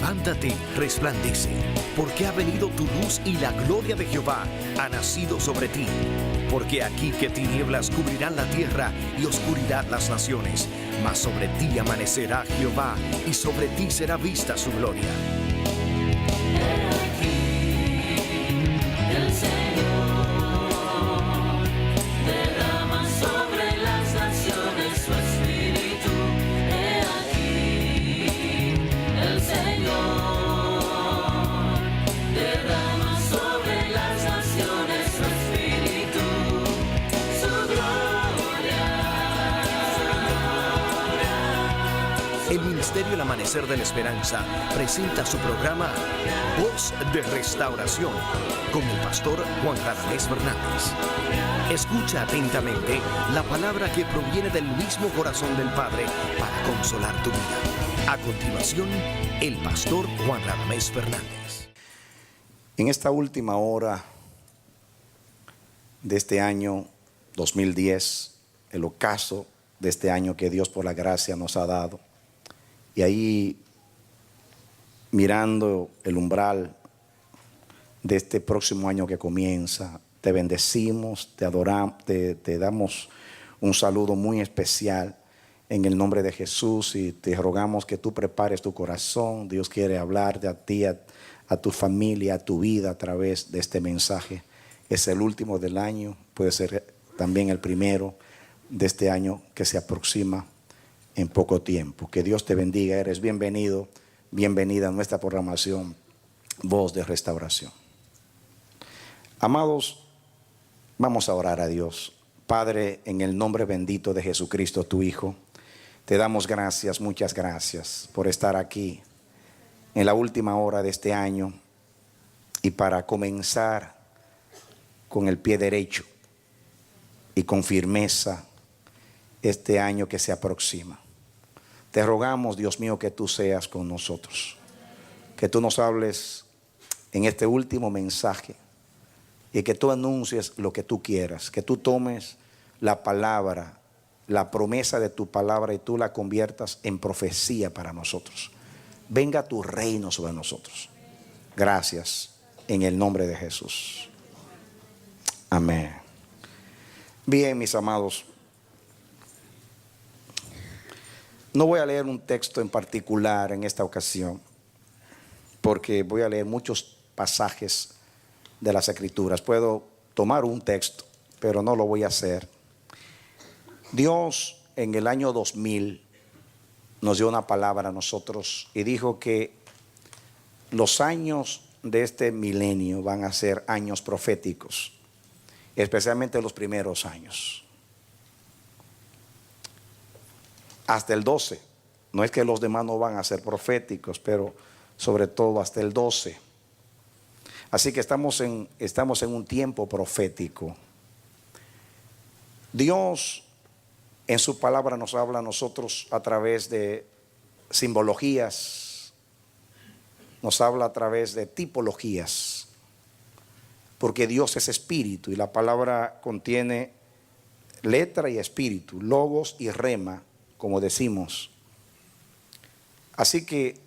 Levántate, resplandece, porque ha venido tu luz y la gloria de Jehová ha nacido sobre ti. Porque aquí que tinieblas cubrirán la tierra y oscuridad las naciones, mas sobre ti amanecerá Jehová y sobre ti será vista su gloria. El Ministerio El Amanecer de la Esperanza presenta su programa Voz de Restauración con el pastor Juan Radamés Fernández. Escucha atentamente la palabra que proviene del mismo corazón del Padre para consolar tu vida. A continuación, el pastor Juan Radamés Fernández. En esta última hora de este año 2010, el ocaso de este año que Dios por la gracia nos ha dado, y ahí mirando el umbral de este próximo año que comienza, te bendecimos, te adoramos, te damos un saludo muy especial en el nombre de Jesús y te rogamos que tú prepares tu corazón. Dios quiere hablarte a ti, a tu familia, a tu vida a través de este mensaje. Es el último del año, puede ser también el primero de este año que se aproxima en poco tiempo. Que Dios te bendiga. Eres bienvenido, bienvenida a nuestra programación Voz de Restauración. Amados, vamos a orar a Dios. Padre, en el nombre bendito de Jesucristo, tu Hijo, te damos gracias, muchas gracias por estar aquí en la última hora de este año y para comenzar con el pie derecho y con firmeza este año que se aproxima. Te rogamos, Dios mío, que tú seas con nosotros, que tú nos hables en este último mensaje y que tú anuncies lo que tú quieras, que tú tomes la palabra, la promesa de tu palabra y tú la conviertas en profecía para nosotros. Venga tu reino sobre nosotros. Gracias en el nombre de Jesús. Amén. Bien, mis amados, no voy a leer un texto en particular en esta ocasión, porque voy a leer muchos pasajes de las Escrituras. Puedo tomar un texto, pero no lo voy a hacer. Dios en el año 2000 nos dio una palabra a nosotros y dijo que los años de este milenio van a ser años proféticos, especialmente los primeros años. Hasta el 12. No es que los demás no van a ser proféticos, pero sobre todo hasta el 12. Así que estamos en un tiempo profético. Dios en su palabra nos habla a nosotros a través de simbologías, nos habla a través de tipologías, porque Dios es espíritu y la palabra contiene letra y espíritu, logos y rema, como decimos. Así que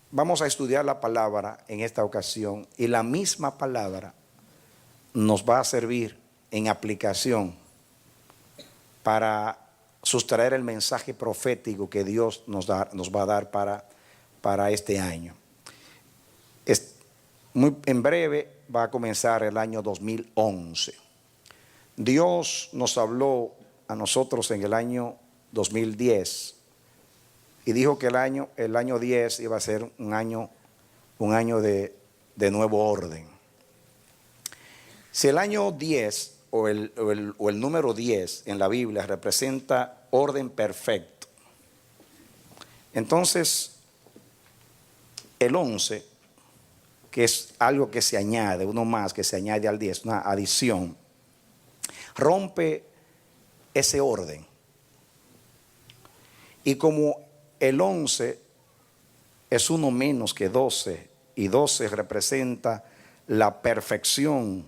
vamos a estudiar la palabra en esta ocasión y la misma palabra nos va a servir en aplicación para sustraer el mensaje profético que Dios nos va a dar para este año. En breve va a comenzar el año 2011. Dios nos habló a nosotros en el año 2010 y dijo que el año 10 iba a ser un año de nuevo orden. Si el año 10 o el número 10 en la Biblia representa orden perfecto, entonces el 11, que es algo que se añade, uno más que se añade al 10, una adición, rompe ese orden. Y como el 11 es uno menos que 12 y 12 representa la perfección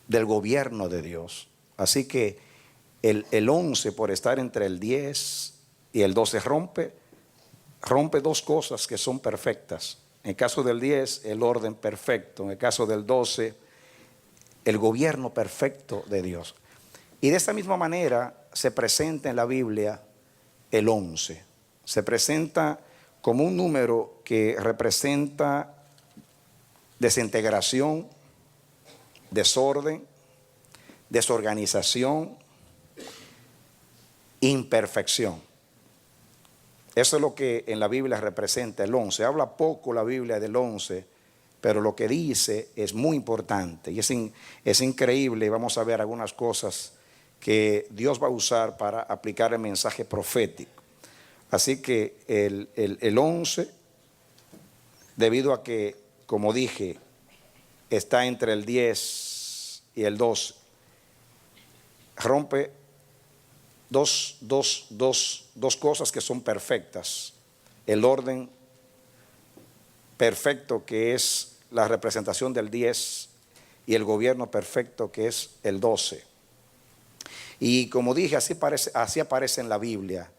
del gobierno de Dios, así que el 11 por estar entre el 10 y el 12 rompe dos cosas que son perfectas. En el caso del 10, el orden perfecto. En el caso del 12, el gobierno perfecto de Dios. Y de esta misma manera se presenta en la Biblia el 11. Se presenta como un número que representa desintegración, desorden, desorganización, imperfección. Eso es lo que en la Biblia representa el 11. Habla poco la Biblia del 11, pero lo que dice es muy importante y es increíble. Vamos a ver algunas cosas que Dios va a usar para aplicar el mensaje profético. Así que el 11, debido a que, como dije, está entre el 10 y el 12, rompe dos cosas que son perfectas. El orden perfecto, que es la representación del 10, y el gobierno perfecto, que es el 12. Y como dije, así aparece en la Biblia.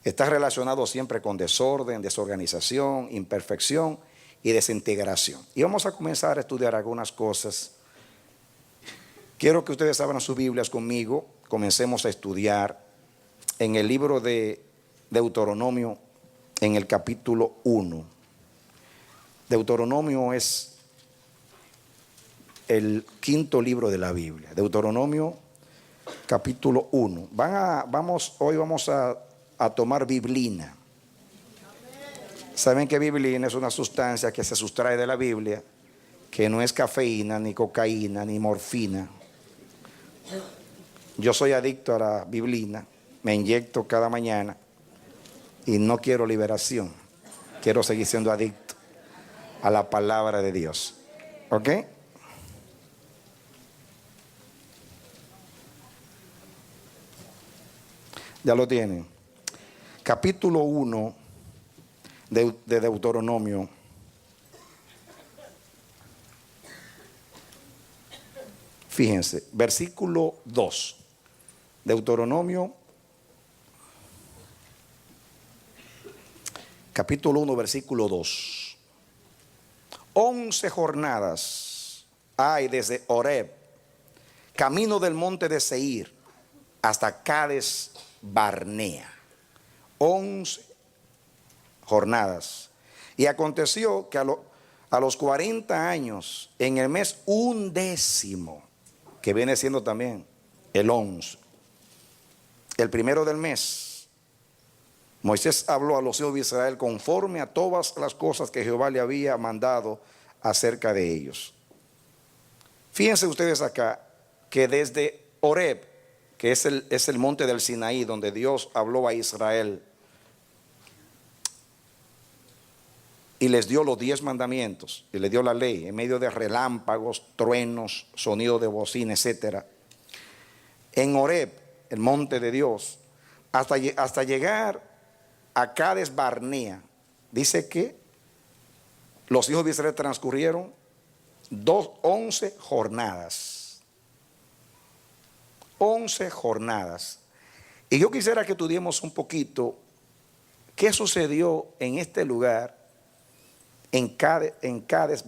Está relacionado siempre con desorden, desorganización, imperfección y desintegración. Y vamos a comenzar a estudiar algunas cosas. Quiero que ustedes abran sus Biblias conmigo. Comencemos a estudiar en el libro de Deuteronomio, en el capítulo 1. Deuteronomio es el quinto libro de la Biblia. Deuteronomio, capítulo 1. Hoy vamos a tomar biblina. Saben que biblina es una sustancia que se sustrae de la Biblia, que no es cafeína, ni cocaína, ni morfina. Yo soy adicto a la biblina, me inyecto cada mañana y no quiero liberación. Quiero seguir siendo adicto a la palabra de Dios. ¿Ok? Ya lo tienen. Capítulo 1 de Deuteronomio. Fíjense, versículo 2. Deuteronomio, capítulo 1, versículo 2. 11 jornadas hay desde Horeb, camino del monte de Seir, hasta Cades Barnea. 11 jornadas. Y aconteció que a los 40 años, en el mes 11, que viene siendo también el 11, el primero del mes, Moisés habló a los hijos de Israel conforme a todas las cosas que Jehová le había mandado acerca de ellos. Fíjense ustedes acá que desde Horeb, que es el monte del Sinaí, donde Dios habló a Israel y les dio los 10 mandamientos y les dio la ley en medio de relámpagos, truenos, sonido de bocina, etc. En Horeb, el monte de Dios, hasta llegar a Cades Barnea, dice que los hijos de Israel transcurrieron 11 jornadas. 11 jornadas. Y yo quisiera que estudiemos un poquito qué sucedió en este lugar, en Cades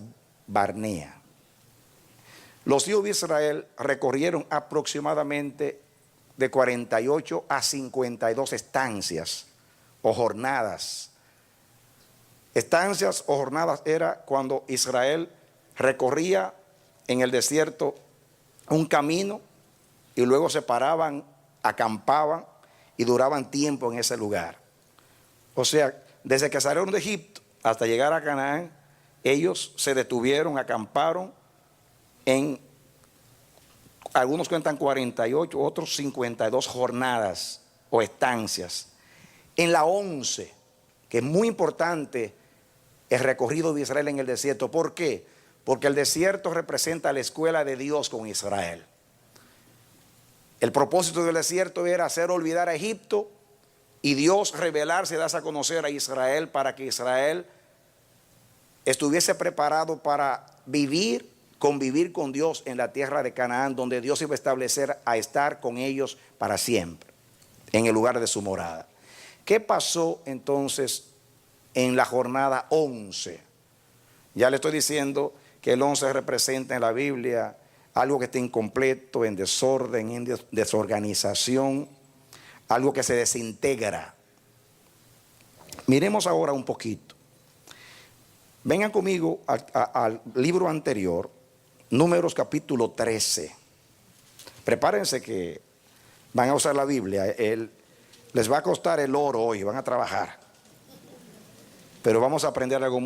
Barnea. Los hijos de Israel recorrieron aproximadamente de 48 a 52 estancias o jornadas. Estancias o jornadas era cuando Israel recorría en el desierto un camino y luego se paraban, acampaban y duraban tiempo en ese lugar. O sea, desde que salieron de Egipto hasta llegar a Canaán, ellos se detuvieron, acamparon en, algunos cuentan 48, otros 52 jornadas o estancias. En la 11, que es muy importante el recorrido de Israel en el desierto. ¿Por qué? Porque el desierto representa la escuela de Dios con Israel. El propósito del desierto era hacer olvidar a Egipto y Dios revelarse, darse a conocer a Israel para que Israel estuviese preparado para convivir con Dios en la tierra de Canaán, donde Dios iba a establecer a estar con ellos para siempre, en el lugar de su morada. ¿Qué pasó entonces en la jornada 11. Ya le estoy diciendo que el 11 representa en la Biblia algo que está incompleto, en desorden, en desorganización, algo que se desintegra. Miremos ahora un poquito. Vengan conmigo al libro anterior, Números capítulo 13. Prepárense que van a usar la Biblia. Les va a costar el oro hoy, van a trabajar. Pero vamos a aprender algo,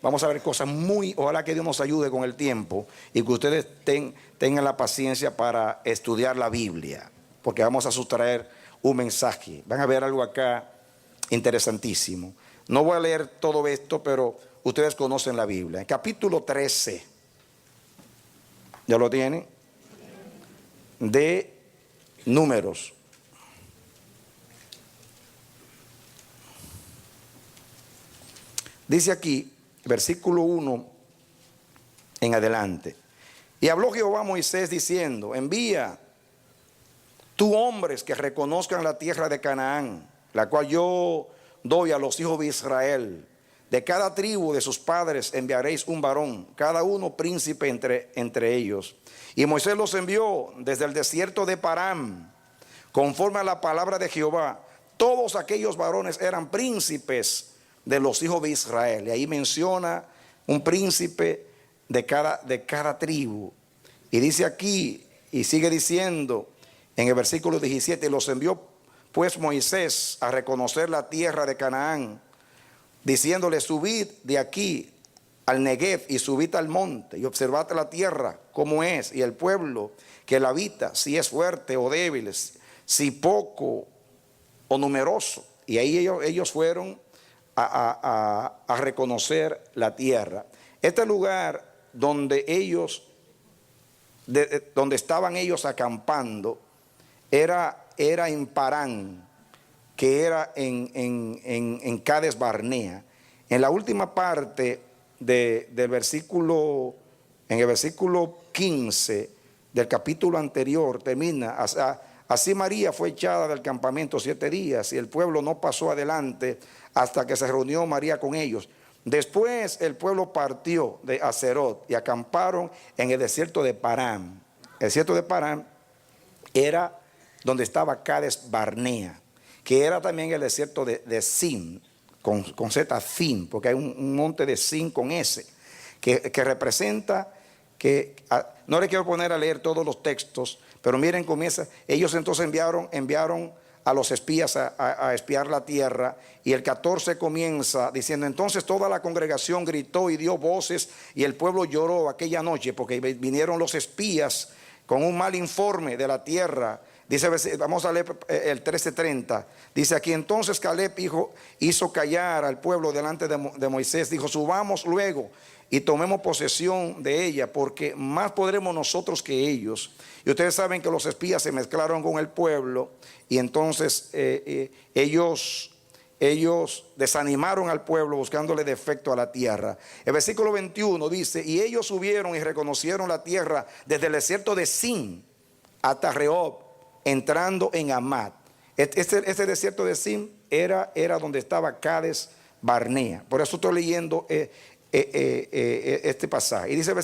vamos a ver cosas ojalá que Dios nos ayude con el tiempo y que ustedes tengan la paciencia para estudiar la Biblia, porque vamos a sustraer un mensaje. Van a ver algo acá interesantísimo. No voy a leer todo esto, pero ustedes conocen la Biblia. En capítulo 13, ¿ya lo tienen? De Números. Dice aquí, versículo 1 en adelante. Y habló Jehová a Moisés diciendo: envía tú hombres que reconozcan la tierra de Canaán, la cual yo doy a los hijos de Israel. De cada tribu de sus padres enviaréis un varón, cada uno príncipe entre ellos. Y Moisés los envió desde el desierto de Parán, conforme a la palabra de Jehová. Todos aquellos varones eran príncipes de los hijos de Israel. Y ahí menciona un príncipe de cada tribu. Y dice aquí, y sigue diciendo en el versículo 17: los envió pues Moisés a reconocer la tierra de Canaán, diciéndole: subid de aquí al Negev y subid al monte y observad la tierra cómo es, y el pueblo que la habita, si es fuerte o débil, si poco o numeroso. Y ahí ellos fueron a reconocer la tierra. Este lugar donde donde estaban ellos acampando era en Parán, que era en Cades Barnea. En la última parte del versículo, en el versículo 15 del capítulo anterior, termina: así María fue echada del campamento 7 días y el pueblo no pasó adelante hasta que se reunió María con ellos. Después el pueblo partió de Aserot y acamparon en el desierto de Parán. El desierto de Parán era donde estaba Cades Barnea, que era también el desierto de Zin, con Z, Zin, porque hay un monte de Zin con S, que representa que, no le quiero poner a leer todos los textos, pero miren, comienza. Ellos entonces enviaron a los espías a espiar la tierra, y el 14 comienza diciendo: entonces toda la congregación gritó y dio voces, y el pueblo lloró aquella noche, porque vinieron los espías con un mal informe de la tierra. Dice, vamos a leer el 13:30. Dice aquí: entonces Caleb hizo callar al pueblo delante de Moisés. Dijo: subamos luego y tomemos posesión de ella, porque más podremos nosotros que ellos. Y ustedes saben que los espías se mezclaron con el pueblo, y entonces ellos desanimaron al pueblo buscándole defecto a la tierra. El versículo 21 dice: y ellos subieron y reconocieron la tierra desde el desierto de Zin hasta Rehob, entrando en Amat. Este desierto de Zin era donde estaba Cades Barnea. Por eso estoy leyendo este pasaje. Y dice el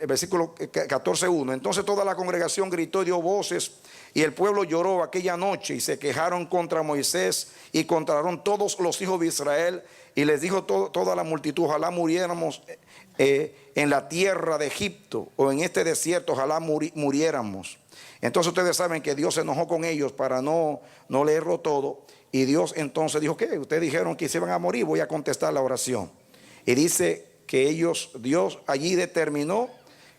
versículo 14:1: entonces toda la congregación gritó y dio voces, y el pueblo lloró aquella noche, y se quejaron contra Moisés y contra Aarón todos los hijos de Israel. Y les dijo toda la multitud: ojalá muriéramos en la tierra de Egipto, o en este desierto, ojalá muriéramos. Entonces ustedes saben que Dios se enojó con ellos para no leerlo todo. Y Dios entonces dijo: ¿qué? Ustedes dijeron que se iban a morir, voy a contestar la oración. Y dice que Dios allí determinó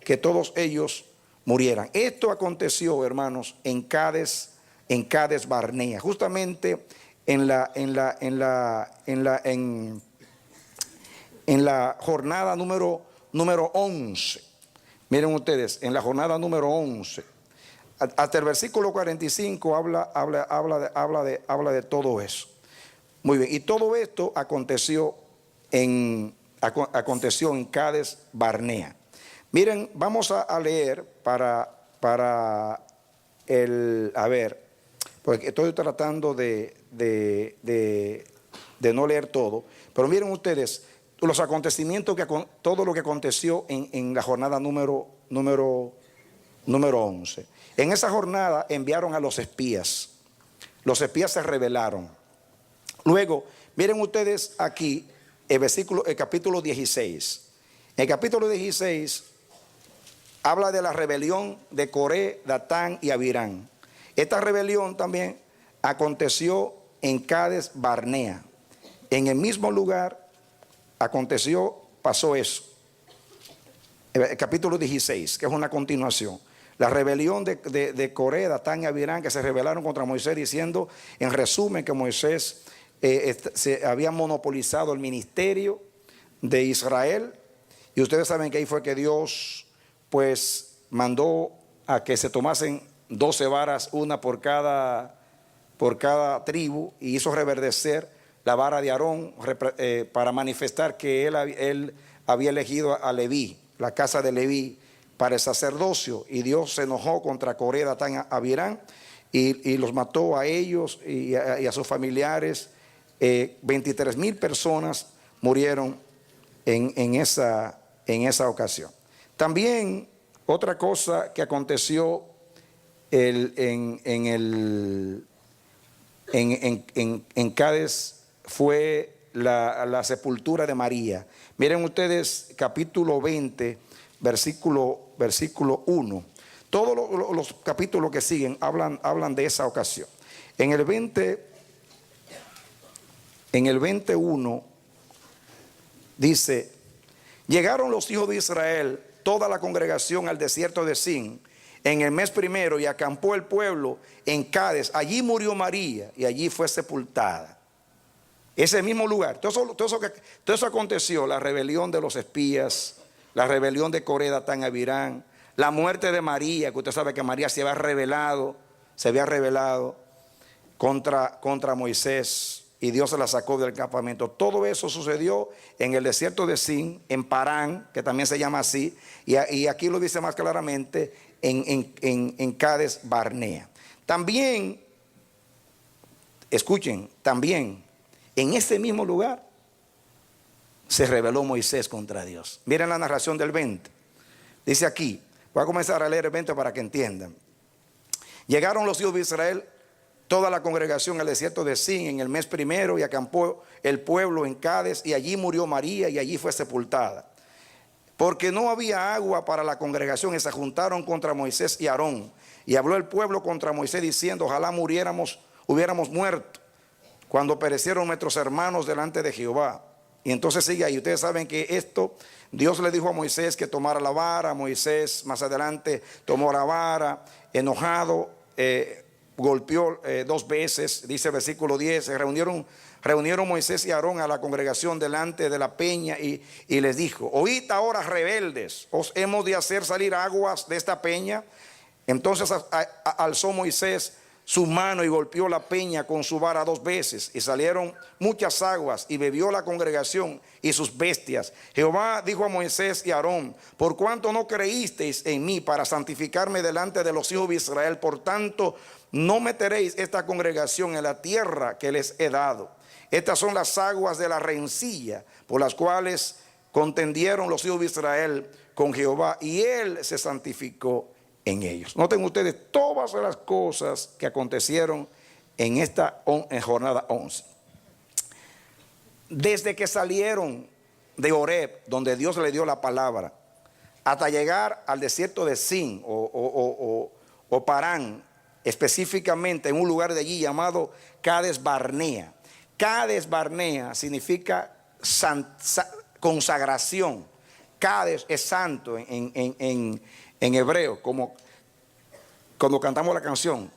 que todos ellos murieran. Esto aconteció, hermanos, en Cades Barnea, justamente en la jornada número 11. Miren ustedes, en la jornada número 11, hasta el versículo 45 habla de todo eso. Muy bien, y todo esto aconteció en Cades Barnea. Miren, vamos a leer a ver, porque estoy tratando de leer todo, pero miren ustedes los acontecimientos, todo lo que aconteció en la jornada número 11. En esa jornada enviaron a los espías. Los espías se rebelaron. Luego, miren ustedes aquí el capítulo 16. El capítulo 16 habla de la rebelión de Coré, Datán y Abirán. Esta rebelión también aconteció en Cades Barnea. En el mismo lugar pasó eso. El capítulo 16, que es una continuación. La rebelión de Coré, Datán y Abirán, que se rebelaron contra Moisés, diciendo, en resumen, que Moisés se había monopolizado el ministerio de Israel. Y ustedes saben que ahí fue que Dios pues mandó a que se tomasen 12 varas, una por cada tribu, y hizo reverdecer la vara de Aarón para manifestar que él había elegido a Leví, la casa de Leví, para el sacerdocio. Y Dios se enojó contra Coré, Datán y Abirán y los mató a ellos y a sus familiares. 23,000 personas murieron en esa ocasión. También otra cosa que aconteció en Cades fue la sepultura de María. Miren ustedes capítulo 20, versículo 1. Todos los capítulos que siguen hablan de esa ocasión. En el 21 dice: llegaron los hijos de Israel, toda la congregación, al desierto de Zin en el mes primero, y acampó el pueblo en Cades. Allí murió María y allí fue sepultada. Ese mismo lugar. Todo eso aconteció: la rebelión de los espías, la rebelión de Coré, Datán y Abirán, la muerte de María, que usted sabe que María se había rebelado contra Moisés, y Dios se la sacó del campamento. Todo eso sucedió en el desierto de Zin, en Parán, que también se llama así, y aquí lo dice más claramente, en Cades Barnea. También, escuchen, también en ese mismo lugar se rebeló Moisés contra Dios. Miren la narración del 20. Dice aquí, voy a comenzar a leer el 20 para que entiendan. Llegaron los hijos de Israel, toda la congregación, al desierto de Zin en el mes primero, y acampó el pueblo en Cades, y allí murió María y allí fue sepultada. Porque no había agua para la congregación, y se juntaron contra Moisés y Aarón. Y habló el pueblo contra Moisés diciendo: ojalá hubiéramos muerto cuando perecieron nuestros hermanos delante de Jehová. Y entonces sigue ahí. Ustedes saben que esto, Dios le dijo a Moisés que tomara la vara. Moisés más adelante tomó la vara, enojado, golpeó 2 veces. Dice el versículo 10, se reunieron Moisés y Aarón a la congregación delante de la peña y les dijo: oíd ahora, rebeldes, ¿os hemos de hacer salir aguas de esta peña? Entonces alzó Moisés su mano y golpeó la peña con su vara 2 veces, y salieron muchas aguas, y bebió la congregación y sus bestias. Jehová dijo a Moisés y a Aarón: por cuanto no creísteis en mí para santificarme delante de los hijos de Israel, por tanto no meteréis esta congregación en la tierra que les he dado. Estas son las aguas de la rencilla por las cuales contendieron los hijos de Israel con Jehová, y él se santificó en ellos. Noten ustedes todas las cosas que acontecieron en esta jornada 11. Desde que salieron de Horeb, donde Dios le dio la palabra, hasta llegar al desierto de Zin o Parán, específicamente en un lugar de allí llamado Cades Barnea. Cades Barnea significa consagración. Cades es santo en hebreo, como cuando cantamos la canción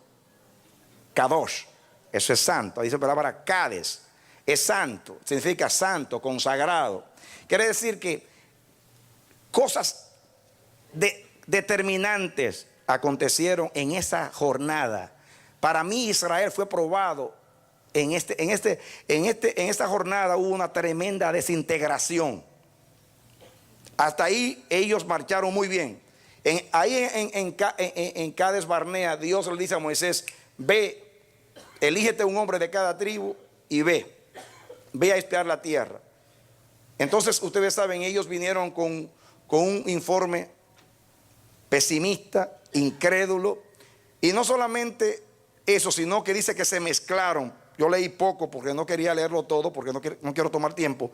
Kadosh, eso es santo. Dice la palabra Cades, es santo, significa santo, consagrado. Quiere decir que cosas determinantes acontecieron en esa jornada. Para mí Israel fue probado en esta jornada. Hubo una tremenda desintegración. Hasta ahí ellos marcharon muy bien. En Cades Barnea, Dios le dice a Moisés: ve, elígete un hombre de cada tribu y ve. ve a espiar la tierra. Entonces ustedes saben, ellos vinieron con un informe pesimista, incrédulo, y no solamente eso, sino que dice que se mezclaron. Yo leí poco porque no quería leerlo todo, porque no quiero tomar tiempo.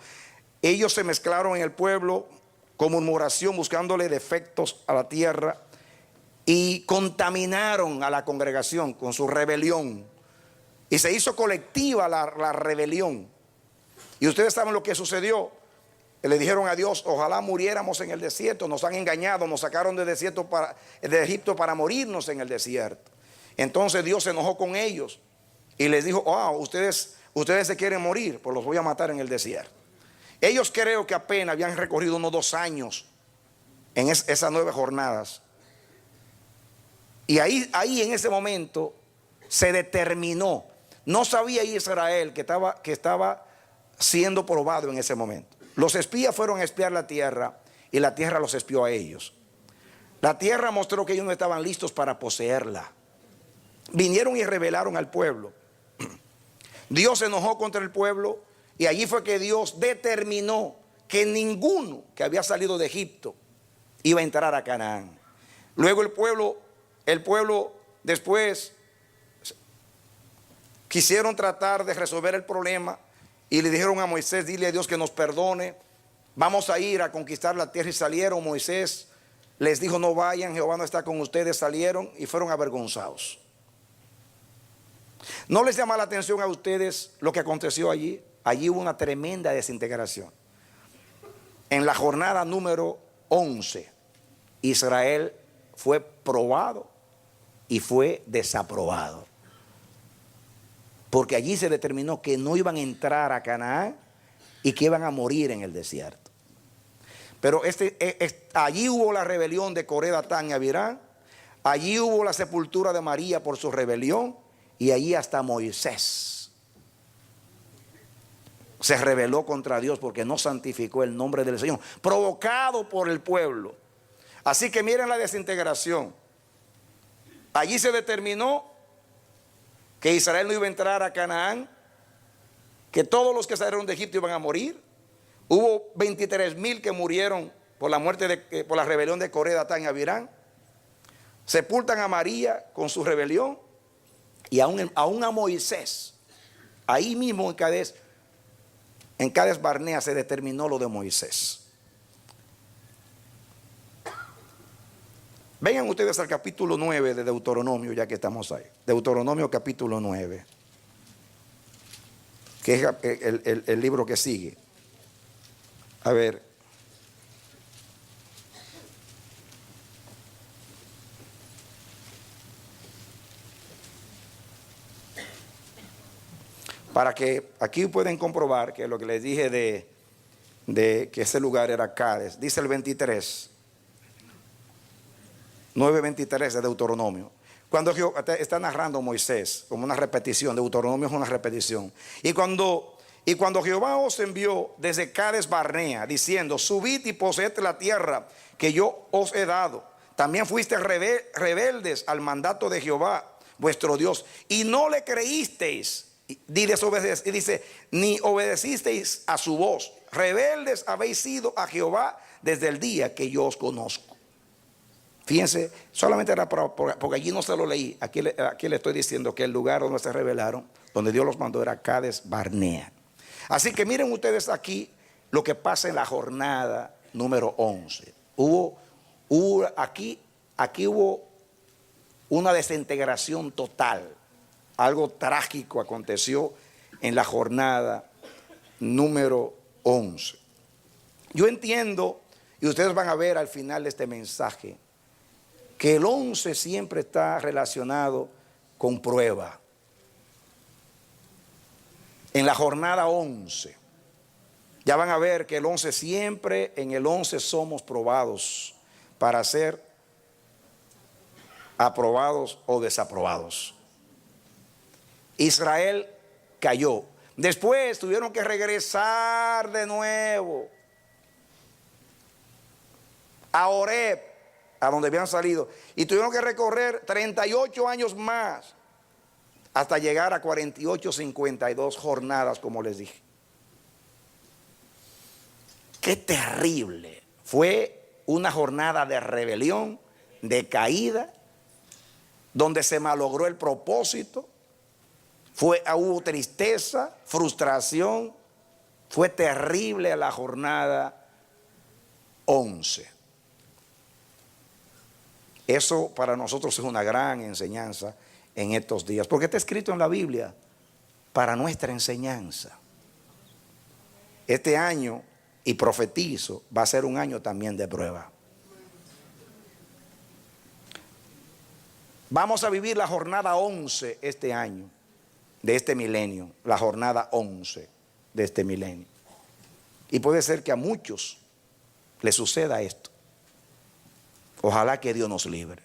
Ellos se mezclaron en el pueblo con murmuración, buscándole defectos a la tierra, y contaminaron a la congregación con su rebelión, y se hizo colectiva la rebelión. Y ustedes saben lo que sucedió. Le dijeron a Dios: ojalá muriéramos en el desierto, nos han engañado, nos sacaron de Egipto para morirnos en el desierto. Entonces Dios se enojó con ellos y les dijo: ustedes se quieren morir, pues los voy a matar en el desierto. Ellos creo que apenas habían recorrido unos 2 años en esas 9 jornadas. Y ahí en ese momento se determinó. No sabía Israel que estaba siendo probado en ese momento. Los espías fueron a espiar la tierra y la tierra los espió a ellos. La tierra mostró que ellos no estaban listos para poseerla. Vinieron y rebelaron al pueblo. Dios se enojó contra el pueblo, y allí fue que Dios determinó que ninguno que había salido de Egipto iba a entrar a Canaán. Luego el pueblo después quisieron tratar de resolver el problema y le dijeron a Moisés: dile a Dios que nos perdone, vamos a ir a conquistar la tierra. Y salieron. Moisés les dijo: no vayan, Jehová no está con ustedes. Salieron y fueron avergonzados. ¿No les llama la atención a ustedes lo que aconteció allí? Allí hubo una tremenda desintegración. En la jornada número 11, Israel fue probado y fue desaprobado, porque allí se determinó que no iban a entrar a Canaán y que iban a morir en el desierto. Pero allí hubo la rebelión de Coré, Datán y Abirán. Allí hubo la sepultura de María por su rebelión. Y allí hasta Moisés se rebeló contra Dios porque no santificó el nombre del Señor, provocado por el pueblo. Así que miren la desintegración. Allí se determinó que Israel no iba a entrar a Canaán, que todos los que salieron de Egipto iban a morir. Hubo 23,000 que murieron por la rebelión de Coré, Datán y Abirán. Sepultan a María con su rebelión. Y aún a Moisés, ahí mismo en Cades Barnea se determinó lo de Moisés. Vengan ustedes al capítulo 9 de Deuteronomio, ya que estamos ahí. Deuteronomio capítulo 9, que es el libro que sigue. A ver. Para que aquí pueden comprobar que lo que les dije de que ese lugar era Cades. Dice el 23, 9:23 de Deuteronomio. Cuando Jehová está narrando Moisés, como una repetición, Deuteronomio es una repetición. Y cuando Jehová os envió desde Cades Barnea, diciendo: subid y poseed la tierra que yo os he dado. También fuisteis rebeldes al mandato de Jehová vuestro Dios, y no le creísteis. Y dice: ni obedecisteis a su voz. Rebeldes habéis sido a Jehová desde el día que yo os conozco. Fíjense, solamente era porque allí no se lo leí. Aquí le estoy diciendo que el lugar donde se rebelaron, donde Dios los mandó, era Cades Barnea. Así que miren ustedes aquí lo que pasa en la jornada número 11. Aquí hubo una desintegración total. Algo trágico aconteció en la jornada número 11. Yo entiendo, y ustedes van a ver al final de este mensaje, que el 11 siempre está relacionado con prueba. En la jornada 11, ya van a ver que el 11 siempre, en el 11 somos probados para ser aprobados o desaprobados. Israel cayó. Después tuvieron que regresar de nuevo a Horeb, a donde habían salido, y tuvieron que recorrer 38 años más hasta llegar a 48, 52 jornadas, como les dije. Qué terrible. Fue una jornada de rebelión, de caída, donde se malogró el propósito. Hubo tristeza, frustración. Fue terrible la jornada 11. Eso para nosotros es una gran enseñanza en estos días, porque está escrito en la Biblia para nuestra enseñanza. Este año, y profetizo, va a ser un año también de prueba. Vamos a vivir la jornada 11 este año, de este milenio, la jornada 11 de este milenio. Y puede ser que a muchos les suceda esto. Ojalá que Dios nos libre.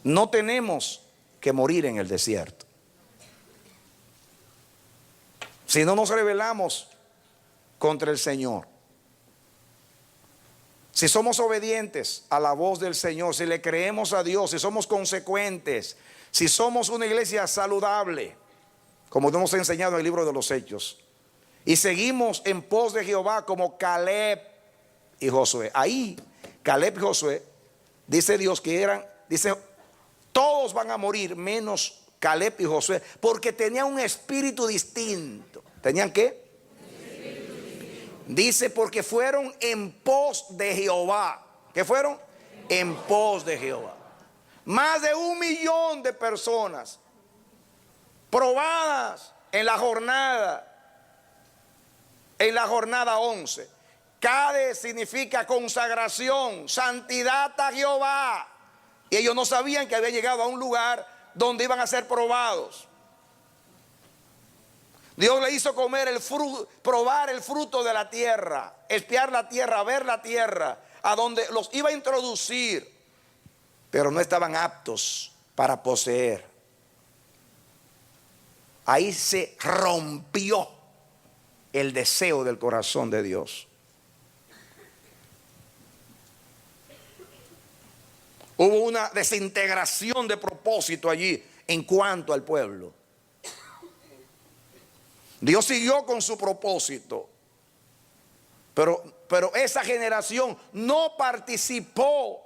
No tenemos que morir en el desierto. Si no nos rebelamos contra el Señor, si somos obedientes a la voz del Señor, si le creemos a Dios, si somos consecuentes, si somos una iglesia saludable, como nos hemos enseñado en el libro de los Hechos, y seguimos en pos de Jehová como Caleb y Josué. Ahí Caleb y Josué, dice Dios que todos van a morir menos Caleb y Josué, porque tenían un espíritu distinto. ¿Tenían qué? Dice, porque fueron en pos de Jehová. ¿Qué fueron? En pos de Jehová. Más de 1 millón de personas probadas en la jornada 11. Cade significa consagración, santidad a Jehová. Y ellos no sabían que había llegado a un lugar donde iban a ser probados. Dios le hizo comer probar el fruto de la tierra, espiar la tierra, ver la tierra, a donde los iba a introducir, pero no estaban aptos para poseer. Ahí se rompió el deseo del corazón de Dios. Hubo una desintegración de propósito allí en cuanto al pueblo. Dios siguió con su propósito, pero esa generación no participó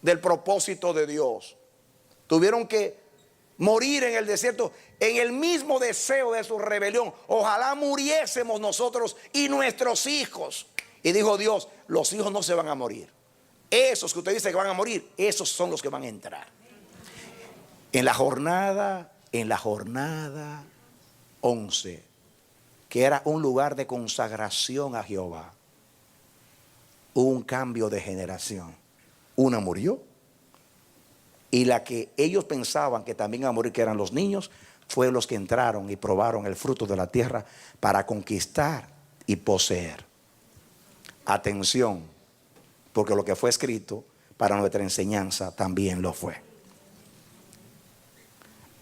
del propósito de Dios. Tuvieron que morir en el desierto en el mismo deseo de su rebelión. Ojalá muriésemos nosotros y nuestros hijos. Y dijo Dios, los hijos no se van a morir. Esos que usted dice que van a morir, esos son los que van a entrar. En la jornada 11, que era un lugar de consagración a Jehová, hubo un cambio de generación. Una murió, y la que ellos pensaban que también iban a morir, que eran los niños, fue los que entraron y probaron el fruto de la tierra para conquistar y poseer. Atención, porque lo que fue escrito para nuestra enseñanza también lo fue.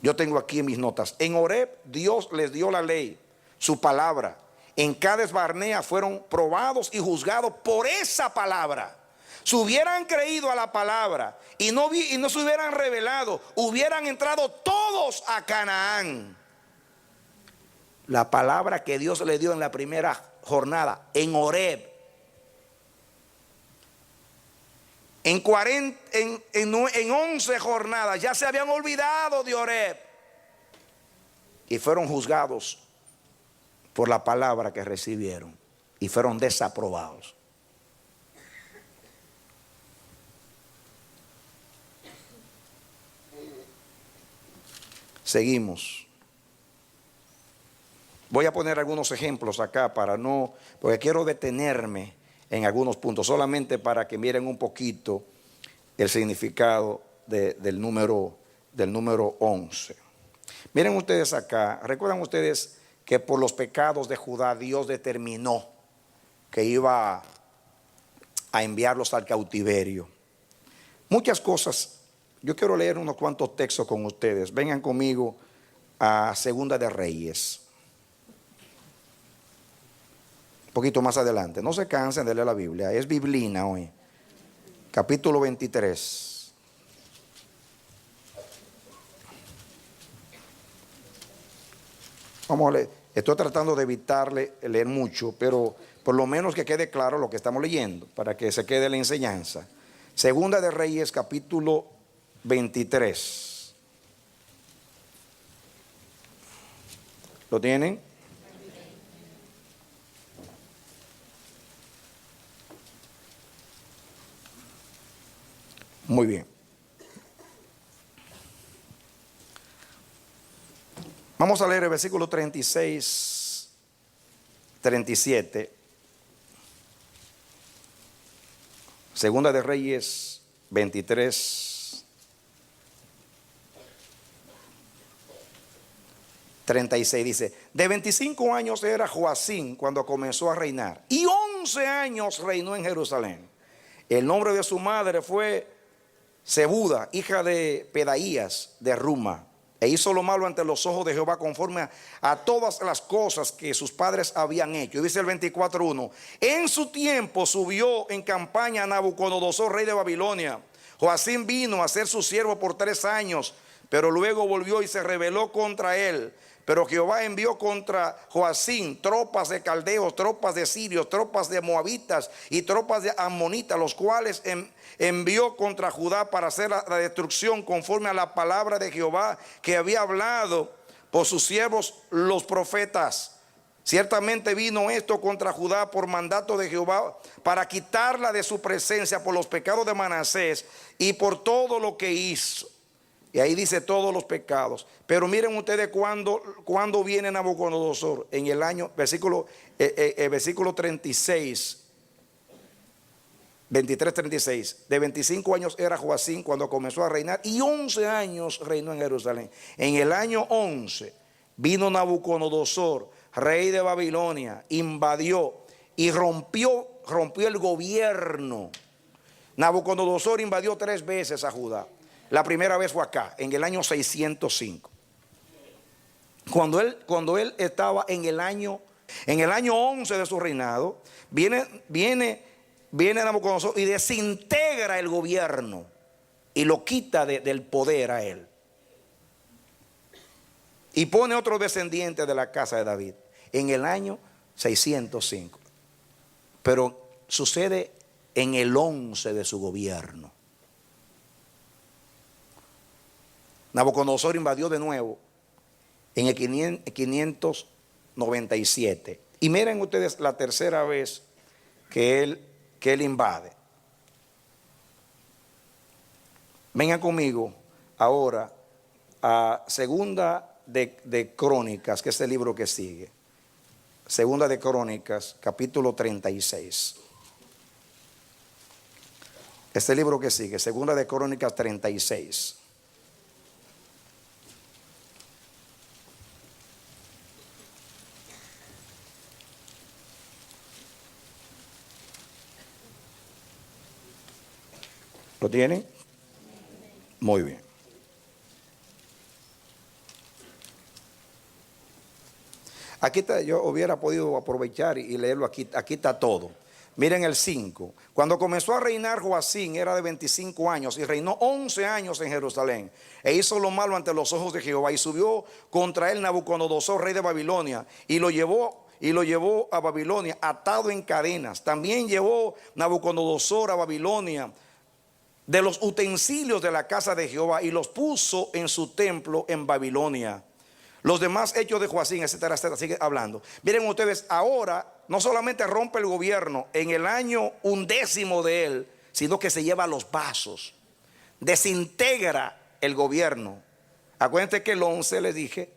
Yo tengo aquí en mis notas: en Horeb Dios les dio la ley, su palabra. En Cades Barnea fueron probados y juzgados por esa palabra. Si hubieran creído a la palabra y no se hubieran rebelado, hubieran entrado todos a Canaán. La palabra que Dios le dio en la primera jornada, en Horeb. En 11 jornadas ya se habían olvidado de Horeb y fueron juzgados por la palabra que recibieron y fueron desaprobados. Seguimos. Voy a poner algunos ejemplos acá porque quiero detenerme en algunos puntos, solamente para que miren un poquito el significado del número 11. Miren ustedes acá, recuerdan ustedes que por los pecados de Judá Dios determinó que iba a enviarlos al cautiverio. Muchas cosas. Yo quiero leer unos cuantos textos con ustedes. Vengan conmigo a Segunda de Reyes. Un poquito más adelante. No se cansen de leer la Biblia. Es biblina hoy. Capítulo 23. Vamos a leer. Estoy tratando de evitarle leer mucho, pero por lo menos que quede claro lo que estamos leyendo, para que se quede la enseñanza. Segunda de Reyes, capítulo 23. ¿Lo tienen? Muy bien. Vamos a leer el versículo 36, 37. Segunda de Reyes 23, 36 dice: de 25 años era Joacim cuando comenzó a reinar, y 11 años reinó en Jerusalén. El nombre de su madre fue Zebuda, hija de Pedaías de Ruma. E hizo lo malo ante los ojos de Jehová conforme a todas las cosas que sus padres habían hecho. Y dice el 24:1: en su tiempo subió en campaña a Nabucodonosor, rey de Babilonia. Joacim vino a ser su siervo por 3 años, pero luego volvió y se rebeló contra él. Pero Jehová envió contra Joacim tropas de caldeos, tropas de sirios, tropas de moabitas y tropas de amonitas, los cuales envió contra Judá para hacer la destrucción conforme a la palabra de Jehová que había hablado por sus siervos los profetas. Ciertamente vino esto contra Judá por mandato de Jehová para quitarla de su presencia por los pecados de Manasés y por todo lo que hizo. Y ahí dice todos los pecados. Pero miren ustedes cuando viene Nabucodonosor. En el año, versículo 36, 23, 36. De 25 años era Joacim cuando comenzó a reinar, y 11 años reinó en Jerusalén. En el año 11 vino Nabucodonosor, rey de Babilonia, invadió y rompió el gobierno. Nabucodonosor invadió 3 veces a Judá. La primera vez fue acá, en el año 605. Cuando él estaba en el año 11 de su reinado, viene Nabucodonosor y desintegra el gobierno y lo quita del poder a él. Y pone otro descendiente de la casa de David en el año 605. Pero sucede en el 11 de su gobierno. Nabucodonosor invadió de nuevo en el 597. Y miren ustedes la tercera vez que él invade. Vengan conmigo ahora a Segunda de Crónicas, que es el libro que sigue. Segunda de Crónicas, capítulo 36. Este libro que sigue, Segunda de Crónicas 36. ¿Lo tienen? Muy bien. Aquí está, yo hubiera podido aprovechar y leerlo aquí. Aquí está todo. Miren el 5. Cuando comenzó a reinar Joacim era de 25 años y reinó 11 años en Jerusalén. E hizo lo malo ante los ojos de Jehová y subió contra él Nabucodonosor, rey de Babilonia, y lo llevó a Babilonia atado en cadenas. También llevó Nabucodonosor a Babilonia de los utensilios de la casa de Jehová y los puso en su templo en Babilonia. Los demás hechos de Joacim, etcétera, etcétera, sigue hablando. Miren ustedes, ahora no solamente rompe el gobierno en el año 11 de él, sino que se lleva los vasos, desintegra el gobierno. Acuérdense que el 11 les dije,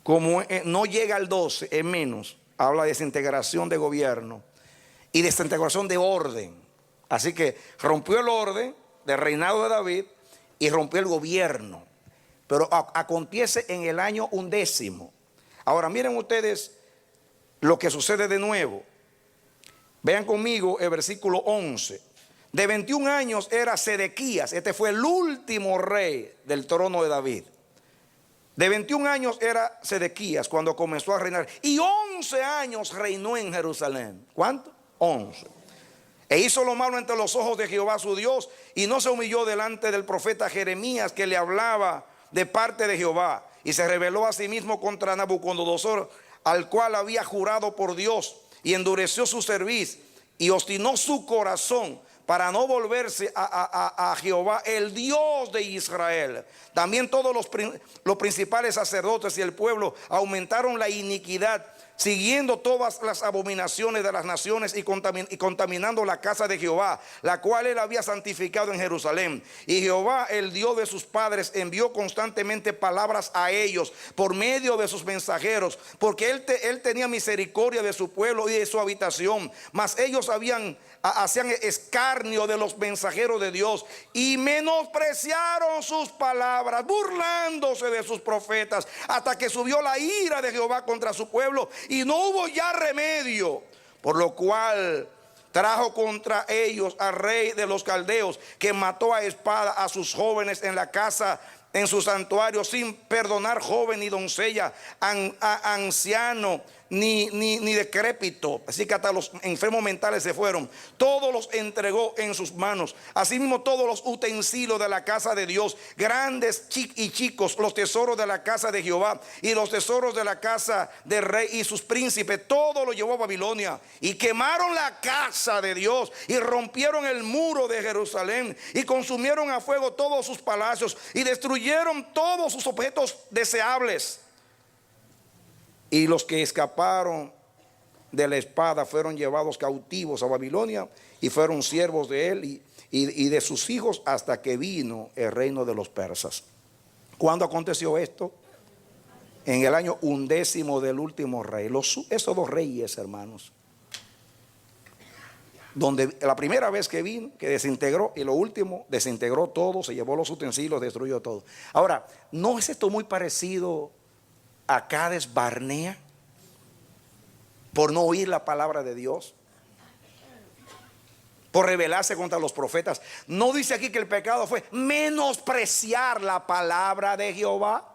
como no llega al 12, es menos, habla de desintegración de gobierno y desintegración de orden. Así que rompió el orden del reinado de David y rompió el gobierno. Pero acontece en el año 11. Ahora miren ustedes lo que sucede de nuevo. Vean conmigo el versículo 11. De 21 años era Sedequías. Este fue el último rey del trono de David. De 21 años era Sedequías cuando comenzó a reinar. Y 11 años reinó en Jerusalén. ¿Cuánto? 11. E hizo lo malo ante los ojos de Jehová su Dios, y no se humilló delante del profeta Jeremías, que le hablaba de parte de Jehová. y se rebeló a sí mismo contra Nabucodonosor, al cual había jurado por Dios, y endureció su cerviz y obstinó su corazón para no volverse a Jehová, el Dios de Israel. También todos los principales sacerdotes y el pueblo aumentaron la iniquidad, siguiendo todas las abominaciones de las naciones y contaminando la casa de Jehová, la cual él había santificado en Jerusalén. Y Jehová, el Dios de sus padres, envió constantemente palabras a ellos por medio de sus mensajeros, porque él tenía misericordia de su pueblo y de su habitación. Mas ellos hacían escarnio de los mensajeros de Dios y menospreciaron sus palabras, burlándose de sus profetas, hasta que subió la ira de Jehová contra su pueblo y no hubo ya remedio, por lo cual trajo contra ellos al rey de los caldeos, que mató a espada a sus jóvenes en la casa, en su santuario, sin perdonar joven ni doncella, anciano ni decrépito. Así que hasta los enfermos mentales se fueron. Todos los entregó en sus manos. Asimismo todos los utensilios de la casa de Dios, grandes y chicos, los tesoros de la casa de Jehová y los tesoros de la casa del rey y sus príncipes, todo lo llevó a Babilonia. Y quemaron la casa de Dios y rompieron el muro de Jerusalén y consumieron a fuego todos sus palacios y destruyeron todos sus objetos deseables. Y los que escaparon de la espada fueron llevados cautivos a Babilonia y fueron siervos de él y de sus hijos hasta que vino el reino de los persas. ¿Cuándo aconteció esto? En el año 11 del último rey. Esos dos reyes, hermanos, donde la primera vez que vino, que desintegró, y lo último, desintegró todo, se llevó los utensilios, destruyó todo. Ahora, ¿no es esto muy parecido a Cades Barnea por no oír la palabra de Dios, por rebelarse contra los profetas? ¿No dice aquí que el pecado fue menospreciar la palabra de Jehová?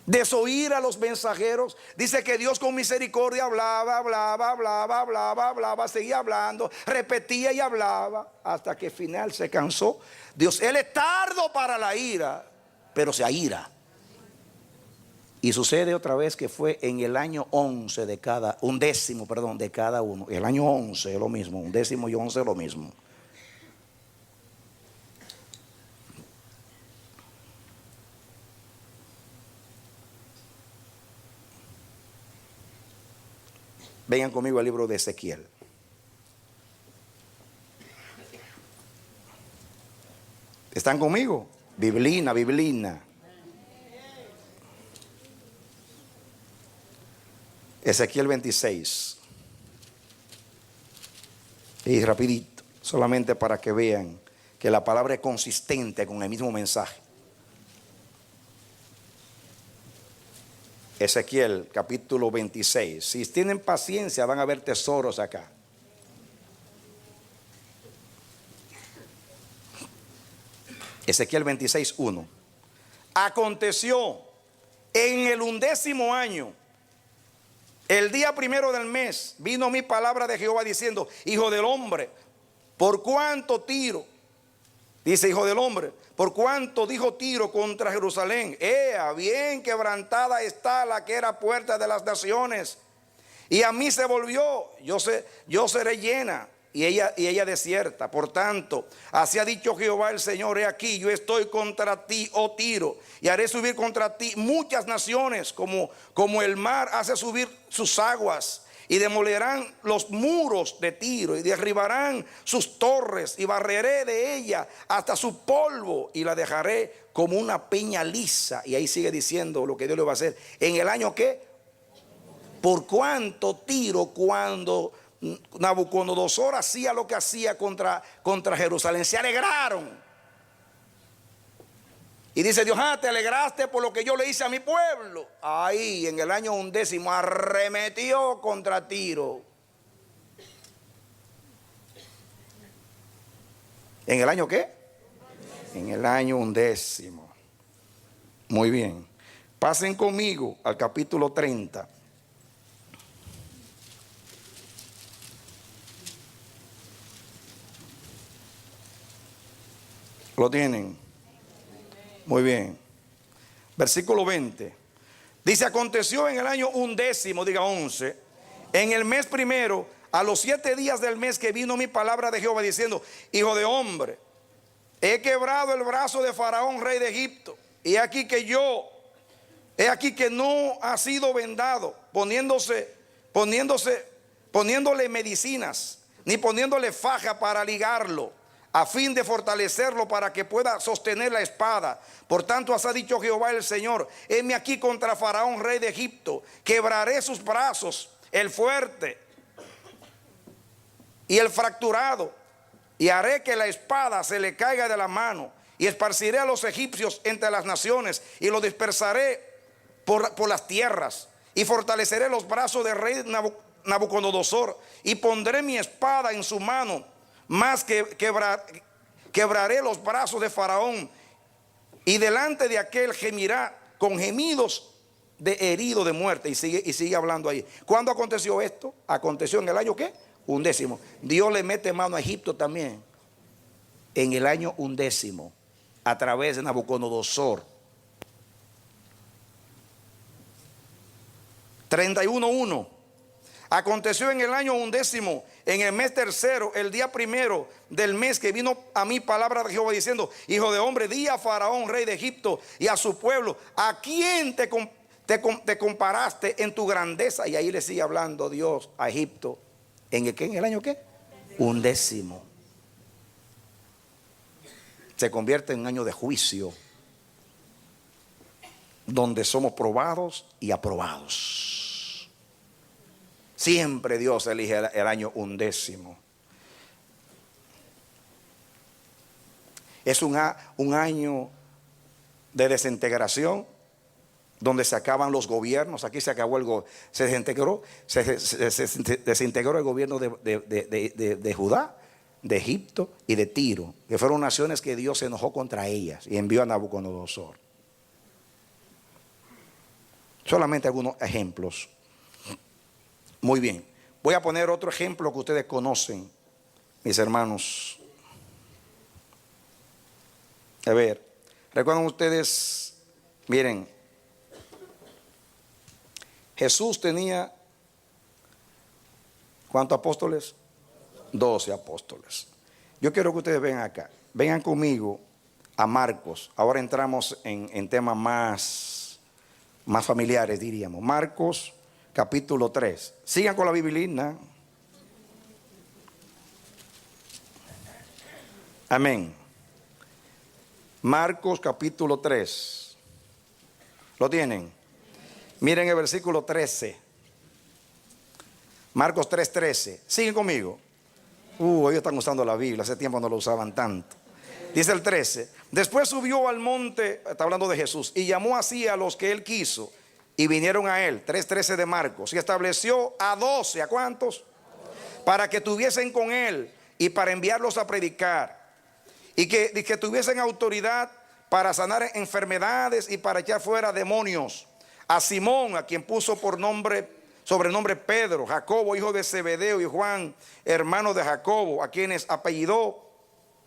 Desoír a los mensajeros. Dice que Dios con misericordia hablaba, seguía hablando, repetía y hablaba, hasta que al final se cansó. Dios, él es tardo para la ira, pero se aira. Y sucede otra vez que fue en el año 11 de cada, undécimo, perdón, de cada uno. El año 11 es lo mismo, undécimo y 11 es lo mismo. Vengan conmigo al libro de Ezequiel. ¿Están conmigo? Biblina. Ezequiel 26. Y rapidito, solamente para que vean que la palabra es consistente con el mismo mensaje. Ezequiel capítulo 26. Si tienen paciencia van a ver tesoros acá. Ezequiel 26:1. Aconteció en el 11º año, el día primero del mes, vino mi palabra de Jehová diciendo: hijo del hombre, por cuánto Tiro, dice hijo del hombre, por cuanto dijo Tiro contra Jerusalén: ea, bien quebrantada está la que era puerta de las naciones, y a mí se volvió, yo seré llena, y ella desierta. Por tanto, así ha dicho Jehová el Señor: he aquí, yo estoy contra ti, oh Tiro, y haré subir contra ti muchas naciones, como el mar hace subir sus aguas. Y demolerán los muros de Tiro y derribarán sus torres, y barreré de ella hasta su polvo y la dejaré como una peña lisa. Y ahí sigue diciendo lo que Dios le va a hacer. ¿En el año qué? Por cuanto Tiro, cuando Nabucodonosor hacía lo que hacía contra Jerusalén, se alegraron. Y dice Dios: te alegraste por lo que yo le hice a mi pueblo. Ahí en el año 11 arremetió contra Tiro. ¿En el año qué? En el año 11. Muy bien. Pasen conmigo al capítulo 30. ¿Lo tienen? Muy bien. Versículo 20. Dice, aconteció en el año 11, diga 11, en el mes primero, a los 7 días del mes, que vino mi palabra de Jehová diciendo, hijo de hombre, he quebrado el brazo de Faraón, rey de Egipto, y he aquí que no ha sido vendado, poniéndole medicinas, ni poniéndole faja para ligarlo, a fin de fortalecerlo para que pueda sostener la espada. Por tanto, así ha dicho Jehová el Señor, heme aquí contra Faraón, rey de Egipto, quebraré sus brazos, el fuerte y el fracturado, y haré que la espada se le caiga de la mano, y esparciré a los egipcios entre las naciones, y los dispersaré por las tierras, y fortaleceré los brazos del rey Nabucodonosor, y pondré mi espada en su mano, más que quebraré los brazos de Faraón, y delante de aquel gemirá con gemidos de herido de muerte. Y sigue hablando ahí. ¿Cuándo aconteció esto? Aconteció en el año ¿qué? 11. Dios le mete mano a Egipto también en el año 11 a través de Nabucodonosor. 31:1. Aconteció en el año 11, en el mes tercero, el día primero del mes, que vino a mí palabra de Jehová diciendo, hijo de hombre, di a Faraón, rey de Egipto, y a su pueblo, ¿a quién te comparaste en tu grandeza? Y ahí le sigue hablando Dios a Egipto. ¿En el año qué? 11. Se convierte en un año de juicio, donde somos probados y aprobados. Siempre Dios elige el año 11. Es un año de desintegración, donde se acaban los gobiernos. Aquí se acabó se desintegró el gobierno de Judá, de Egipto y de Tiro, que fueron naciones que Dios se enojó contra ellas y envió a Nabucodonosor. Solamente algunos ejemplos. Muy bien, voy a poner otro ejemplo que ustedes conocen, mis hermanos. A ver, ¿recuerdan ustedes? Miren, Jesús tenía ¿cuántos apóstoles? 12 apóstoles. Yo quiero que ustedes vengan acá, vengan conmigo a Marcos. Ahora entramos en temas más familiares, diríamos. Marcos capítulo 3. Sigan con la Biblia. Amén. Marcos capítulo 3. ¿Lo tienen? Miren el versículo 13. Marcos 3:13. Siguen conmigo. Ellos están usando la Biblia. Hace tiempo no lo usaban tanto. Dice el 13. Después subió al monte, está hablando de Jesús, y llamó así a los que él quiso, y vinieron a él. 3:13 de Marcos. Y estableció a 12. ¿A cuántos? Para que estuviesen con él y para enviarlos a predicar. Y que tuviesen autoridad para sanar enfermedades y para echar fuera demonios. A Simón, a quien puso sobrenombre Pedro, Jacobo, hijo de Zebedeo, y Juan, hermano de Jacobo, a quienes apellidó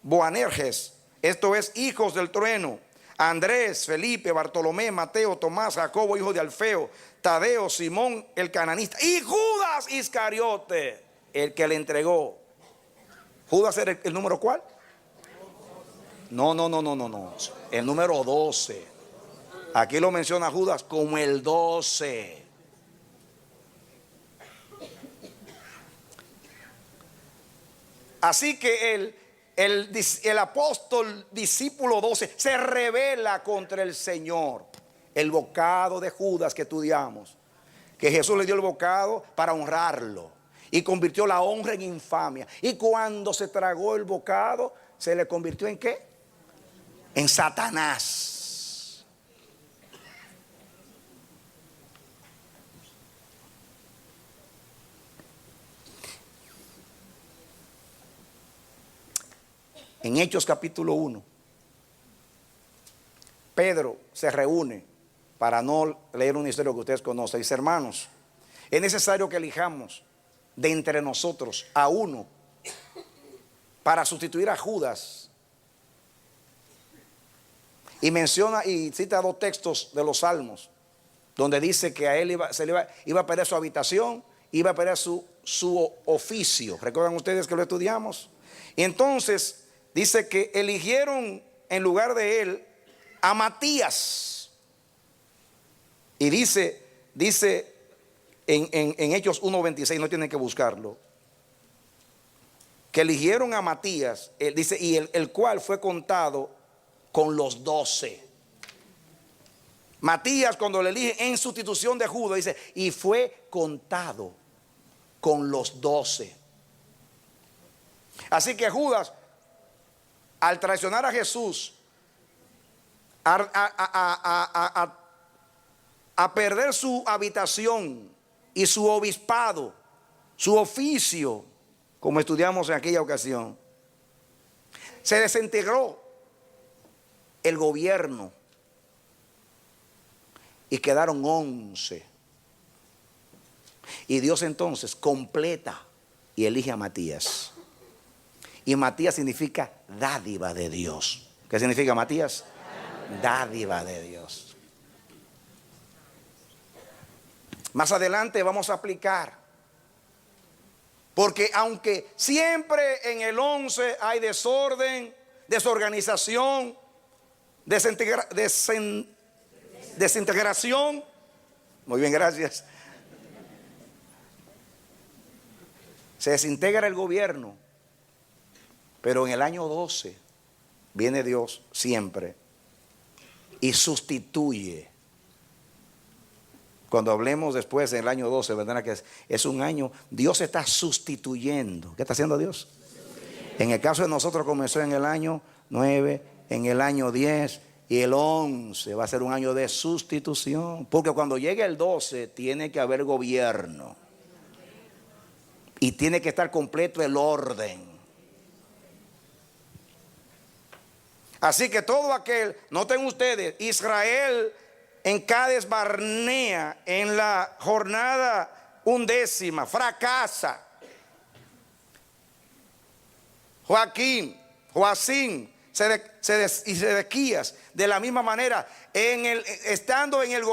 Boanerges, esto es, hijos del trueno. Andrés, Felipe, Bartolomé, Mateo, Tomás, Jacobo, hijo de Alfeo, Tadeo, Simón, el cananista, y Judas Iscariote, el que le entregó. ¿Judas era el número cuál? No. El número 12. Aquí lo menciona Judas como el 12. Así que el apóstol discípulo 12 se rebela contra el Señor. El bocado de Judas que estudiamos, que Jesús le dio el bocado para honrarlo, y convirtió la honra en infamia. Y cuando se tragó el bocado, se le convirtió ¿en qué? En Satanás. En Hechos capítulo 1, Pedro se reúne, para no leer una historia que ustedes conocen. Dice: hermanos, es necesario que elijamos de entre nosotros a uno para sustituir a Judas, Y menciona y cita 2 textos de los Salmos, donde dice que a él iba a perder su habitación, iba a perder su oficio. ¿Recuerdan ustedes que lo estudiamos? Y entonces dice que eligieron en lugar de él a Matías. Y dice en Hechos 1:26, no tienen que buscarlo, que eligieron a Matías, dice, y el cual fue contado con los 12. Matías, cuando le elige en sustitución de Judas, dice, y fue contado con los 12. Así que Judas, al traicionar a Jesús, a perder su habitación y su obispado, su oficio, como estudiamos en aquella ocasión, se desintegró el gobierno y quedaron 11. Y Dios entonces completa y elige a Matías. Y Matías significa dádiva de Dios. ¿Qué significa Matías? Dádiva de Dios. Más adelante vamos a aplicar, porque aunque siempre en el 11 hay desorden, desorganización, desintegración, muy bien, gracias, se desintegra el gobierno, pero en el año 12 viene Dios siempre y sustituye. Cuando hablemos después del año 12, ¿verdad? Que es un año, Dios está sustituyendo. ¿Qué está haciendo Dios? En el caso de nosotros comenzó en el año 9, en el año 10 y el 11 va a ser un año de sustitución. Porque cuando llegue el 12 tiene que haber gobierno. Y tiene que estar completo el orden. Así que todo aquel, noten ustedes, Israel en Cades Barnea, en la jornada 11, fracasa. Joacim y Sedequías, de la misma manera, estando en el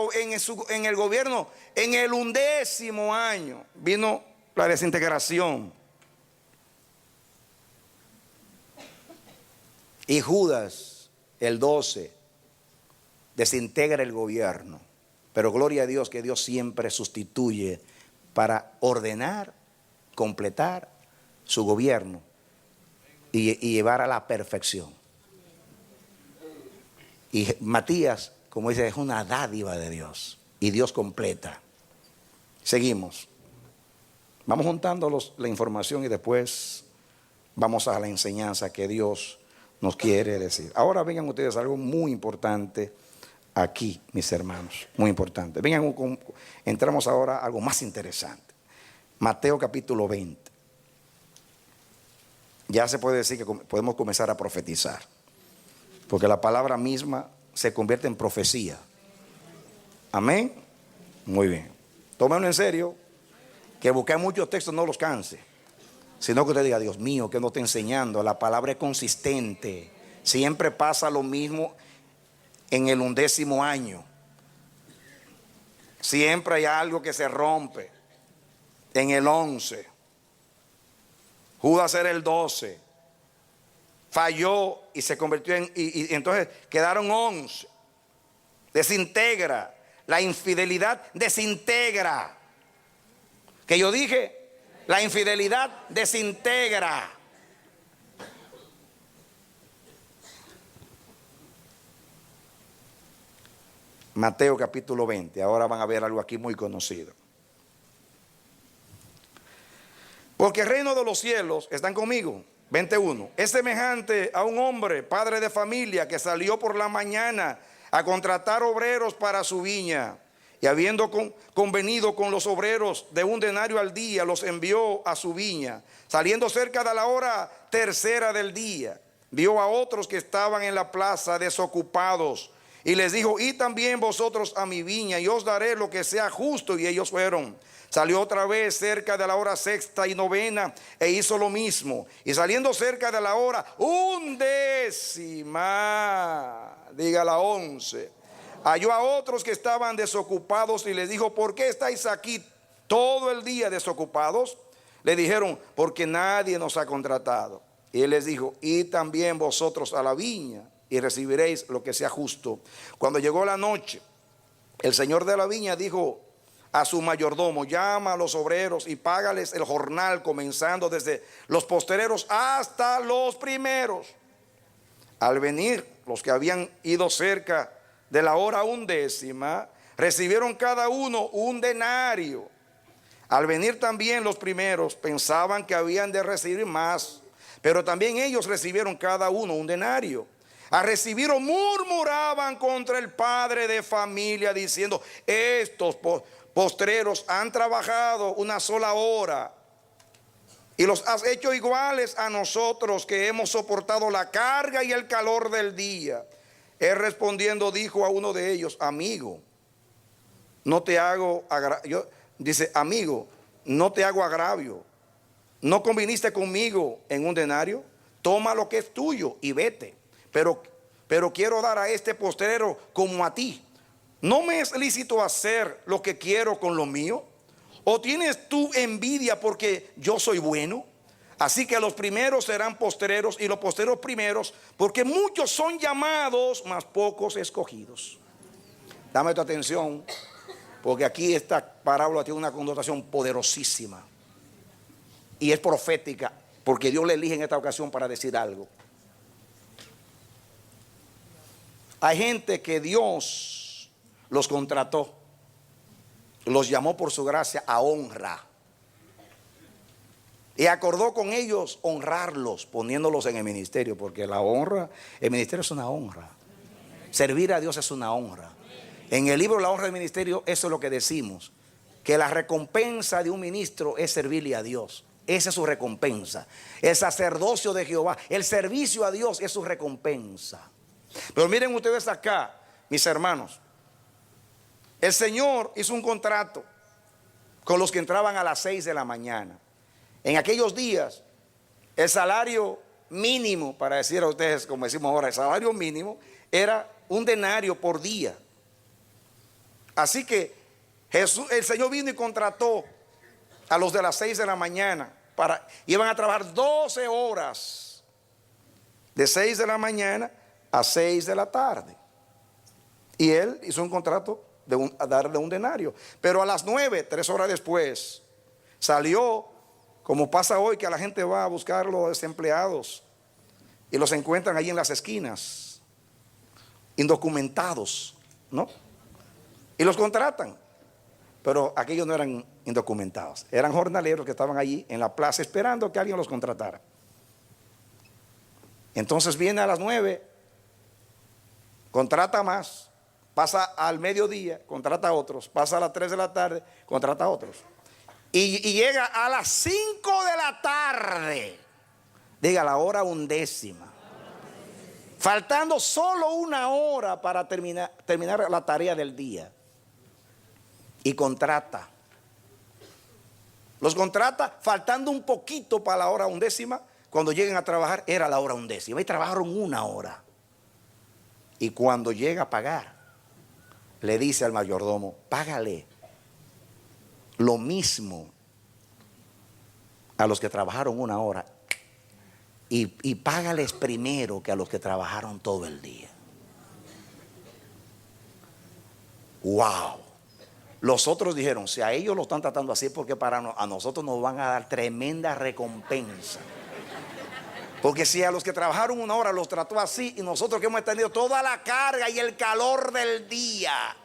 gobierno, en el 11º año, vino la desintegración. Y Judas, el 12, desintegra el gobierno. Pero gloria a Dios que Dios siempre sustituye para ordenar, completar su gobierno y llevar a la perfección. Y Matías, como dice, es una dádiva de Dios. Y Dios completa. Seguimos. Vamos juntando la información y después vamos a la enseñanza que Dios nos quiere decir. Ahora vengan ustedes a algo muy importante aquí, mis hermanos, muy importante. Vengan, entramos ahora a algo más interesante. Mateo capítulo 20. Ya se puede decir que podemos comenzar a profetizar, porque la palabra misma se convierte en profecía. Amén. Muy bien. Tómenlo en serio, que buscar muchos textos no los canse, sino que usted diga, Dios mío, que no está enseñando. La palabra es consistente. Siempre pasa lo mismo en el 11º año. Siempre hay algo que se rompe. En el 11. Judas era el 12. Falló y se convirtió y entonces quedaron 11. Desintegra. La infidelidad desintegra. Que yo dije, la infidelidad desintegra. Mateo capítulo 20. Ahora van a ver algo aquí muy conocido. Porque el reino de los cielos, ¿están conmigo? 21. Es semejante a un hombre, padre de familia, que salió por la mañana a contratar obreros para su viña. Y habiendo convenido con los obreros de 1 denario al día, los envió a su viña. Saliendo cerca de la hora 3 del día, vio a otros que estaban en la plaza desocupados. Y les dijo, id también vosotros a mi viña, y os daré lo que sea justo. Y ellos fueron. Salió otra vez cerca de la hora 6ª y 9ª, e hizo lo mismo. Y saliendo cerca de la hora 11ª, diga la 11. Halló a otros que estaban desocupados y les dijo: ¿por qué estáis aquí todo el día desocupados? Le dijeron: porque nadie nos ha contratado. Y él les dijo: id también vosotros a la viña y recibiréis lo que sea justo. Cuando llegó la noche, el señor de la viña dijo a su mayordomo: llama a los obreros y págales el jornal, comenzando desde los postreros hasta los primeros. Al venir los que habían ido cerca de la hora 11, recibieron cada uno un denario. Al venir también los primeros, pensaban que habían de recibir más, pero también ellos recibieron cada uno un denario. Al recibirlo murmuraban contra el padre de familia, diciendo: estos postreros han trabajado una sola hora y los has hecho iguales a nosotros, que hemos soportado la carga y el calor del día. Él respondiendo dijo a uno de ellos: amigo, no te hago agravio. Dice: amigo, no te hago agravio. ¿No conviniste conmigo en un denario? Toma lo que es tuyo y vete. Pero quiero dar a este postrero como a ti. ¿No me es lícito hacer lo que quiero con lo mío? ¿O tienes tú envidia porque yo soy bueno? Así que los primeros serán postreros y los postreros primeros, porque muchos son llamados, mas pocos escogidos. Dame tu atención, porque aquí esta parábola tiene una connotación poderosísima y es profética, porque Dios le elige en esta ocasión para decir algo. Hay gente que Dios los contrató, los llamó por su gracia a honra, y acordó con ellos honrarlos, poniéndolos en el ministerio, porque la honra, el ministerio es una honra. Servir a Dios es una honra. En el libro La honra del ministerio, eso es lo que decimos, que la recompensa de un ministro es servirle a Dios. Esa es su recompensa. El sacerdocio de Jehová, el servicio a Dios es su recompensa. Pero miren ustedes acá, mis hermanos, el Señor hizo un contrato con los que entraban a las 6 de la mañana. En aquellos días, el salario mínimo, para decir a ustedes como decimos ahora, el salario mínimo era un denario por día. Así que el Señor vino y contrató a los de las 6 de la mañana. Iban a trabajar 12 horas, de 6 de la mañana a 6 de la tarde. Y Él hizo un contrato a darle un denario. Pero a las 9, 3 horas después, salió, como pasa hoy, que a la gente va a buscar los desempleados y los encuentran ahí en las esquinas, indocumentados, ¿no? Y los contratan. Pero aquellos no eran indocumentados, eran jornaleros que estaban allí en la plaza esperando que alguien los contratara. Entonces viene a las 9, contrata más, pasa al mediodía, contrata a otros, pasa a las 3 de la tarde, contrata a otros. Y llega a las 5 de la tarde, diga la hora 11, faltando solo una hora para terminar la tarea del día. Y contrata. Los contrata faltando un poquito para la hora 11. Cuando lleguen a trabajar era la hora 11 y trabajaron una hora. Y cuando llega a pagar, le dice al mayordomo: págale lo mismo a los que trabajaron una hora y págales primero que a los que trabajaron todo el día. Wow. Los otros dijeron: si a ellos lo están tratando así, porque a nosotros nos van a dar tremenda recompensa. Porque si a los que trabajaron una hora los trató así, y nosotros que hemos tenido toda la carga y el calor del día.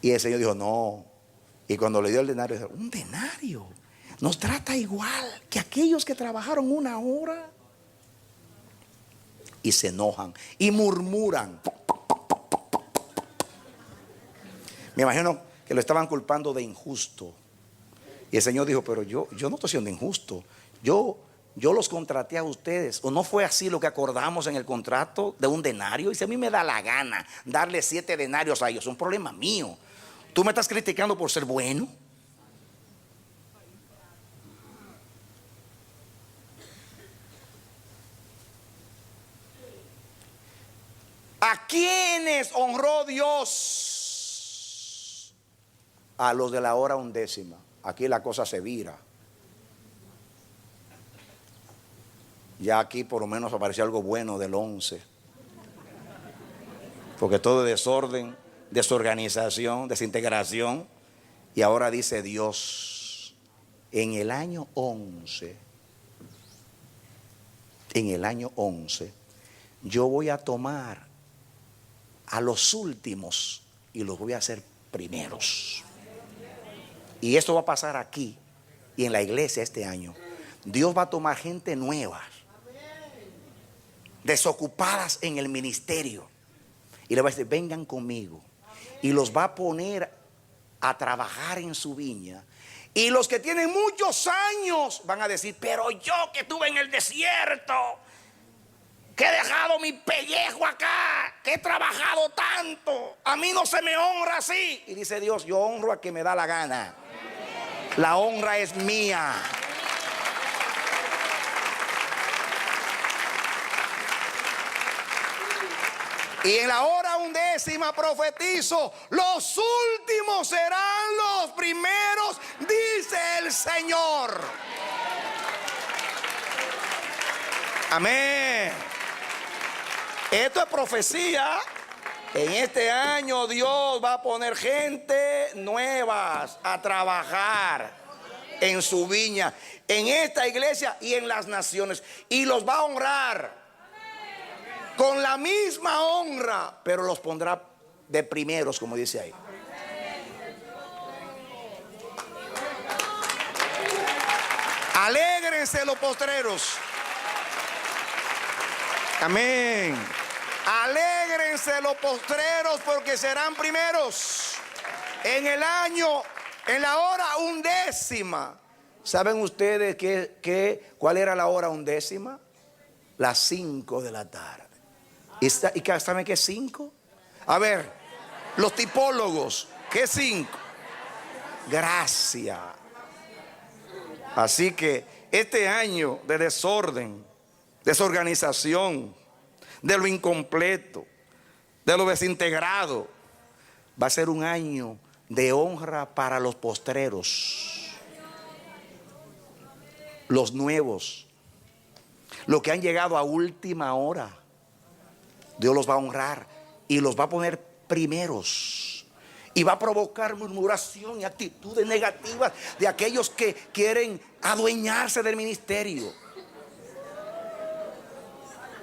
Y el Señor dijo: no. Y cuando le dio el denario, dijo: un denario nos trata igual que aquellos que trabajaron una hora. Y se enojan y murmuran. Me imagino que lo estaban culpando de injusto. Y el Señor dijo: pero yo no estoy siendo injusto. Yo los contraté a ustedes. ¿O no fue así lo que acordamos en el contrato de un denario? Y si a mí me da la gana darle 7 denarios a ellos, es un problema mío. ¿Tú me estás criticando por ser bueno? ¿A quiénes honró Dios? A los de la hora undécima. Aquí la cosa se vira. Ya aquí por lo menos apareció algo bueno del 11. Porque todo es desorden, desorganización, desintegración. Y ahora dice Dios, en el año 11, yo voy a tomar a los últimos y los voy a hacer primeros. Y esto va a pasar aquí y en la iglesia este año. Dios va a tomar gente nueva, desocupadas en el ministerio, y le va a decir, vengan conmigo, y los va a poner a trabajar en su viña. Y los que tienen muchos años van a decir, pero yo que estuve en el desierto, que he dejado mi pellejo acá, que he trabajado tanto, a mí no se me honra así. Y dice Dios, yo honro a quien me da la gana. La honra es mía. Y en la hora undécima profetizo, los últimos serán los primeros, dice el Señor. Amén. Esto es profecía. En este año Dios va a poner gente nuevas a trabajar en su viña, en esta iglesia y en las naciones. Y los va a honrar con la misma honra, pero los pondrá de primeros, como dice ahí. Alégrense los postreros. Amén. Alégrense los postreros porque serán primeros. En el año, en la hora undécima. ¿Saben ustedes cuál era la hora undécima? Las 5 de la tarde. ¿Y saben qué es 5? A ver, los tipólogos, ¿qué es 5? Gracia. Así que este año de desorden, desorganización, de lo incompleto, de lo desintegrado, va a ser un año de honra para los postreros, los nuevos, los que han llegado a última hora. Dios los va a honrar y los va a poner primeros. Y va a provocar murmuración y actitudes negativas de aquellos que quieren adueñarse del ministerio,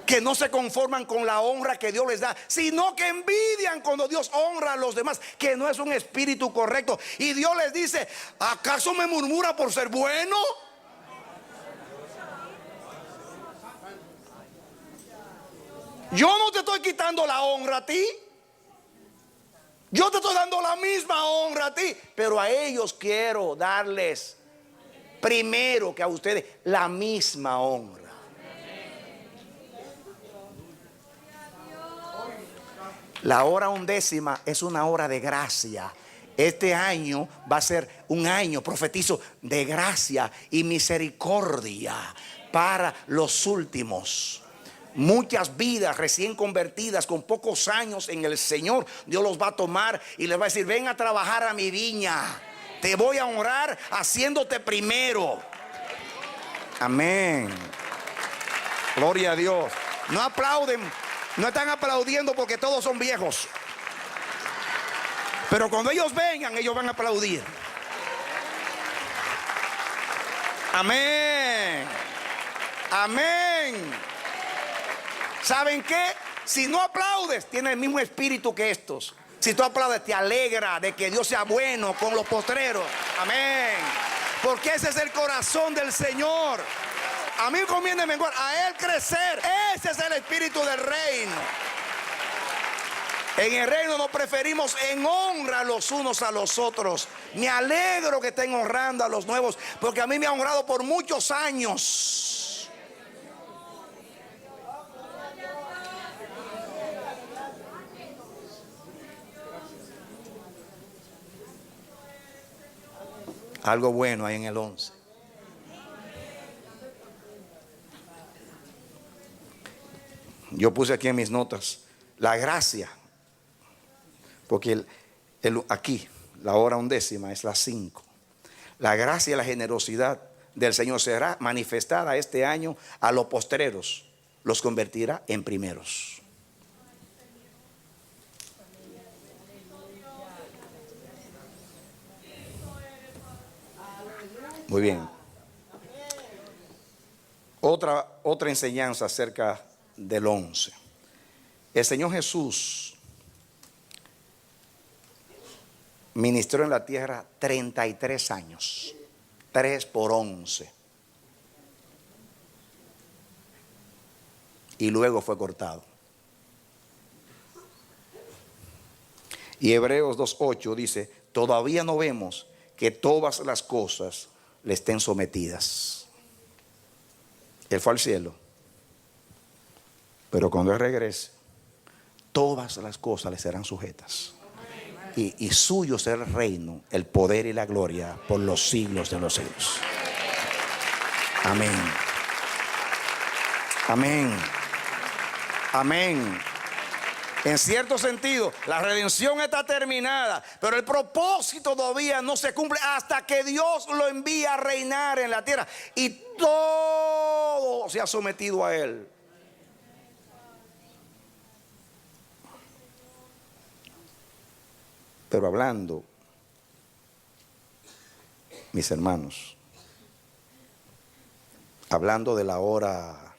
que no se conforman con la honra que Dios les da, sino que envidian cuando Dios honra a los demás, que no es un espíritu correcto. Y Dios les dice, ¿acaso me murmura por ser bueno? Yo no te estoy quitando la honra a ti. Yo te estoy dando la misma honra a ti, pero a ellos quiero darles primero que a ustedes la misma honra. La hora undécima es una hora de gracia. Este año va a ser un año, profetizo, de gracia y misericordia para los últimos. Muchas vidas recién convertidas con pocos años en el Señor, Dios los va a tomar y les va a decir, ven a trabajar a mi viña. Te voy a honrar haciéndote primero. Amén. Gloria a Dios. No aplauden, no están aplaudiendo porque todos son viejos. Pero cuando ellos vengan, ellos van a aplaudir. Amén. Amén. ¿Saben qué? Si no aplaudes, tiene el mismo espíritu que estos. Si tú aplaudes, te alegra de que Dios sea bueno con los postreros. Amén. Porque ese es el corazón del Señor. A mí me conviene menguar, a Él crecer. Ese es el espíritu del reino. En el reino nos preferimos en honra los unos a los otros. Me alegro que estén honrando a los nuevos, porque a mí me ha honrado por muchos años. Algo bueno hay en el 11. Yo puse aquí en mis notas la gracia, porque aquí la hora 11 es las 5. La gracia y la generosidad del Señor será manifestada este año a los postreros, los convertirá en primeros. Muy bien. Otra enseñanza acerca del 11. El Señor Jesús ministró en la tierra 33 años. 3 por 11. Y luego fue cortado. Y Hebreos 2:8 dice: todavía no vemos que todas las cosas le estén sometidas. Él fue al cielo, pero cuando Él regrese, todas las cosas le serán sujetas. Y suyo será el reino, el poder y la gloria por los siglos de los siglos. Amén. Amén. Amén. En cierto sentido, la redención está terminada, pero el propósito todavía no se cumple hasta que Dios lo envíe a reinar en la tierra y todo se ha sometido a Él. Pero hablando, mis hermanos, hablando de la hora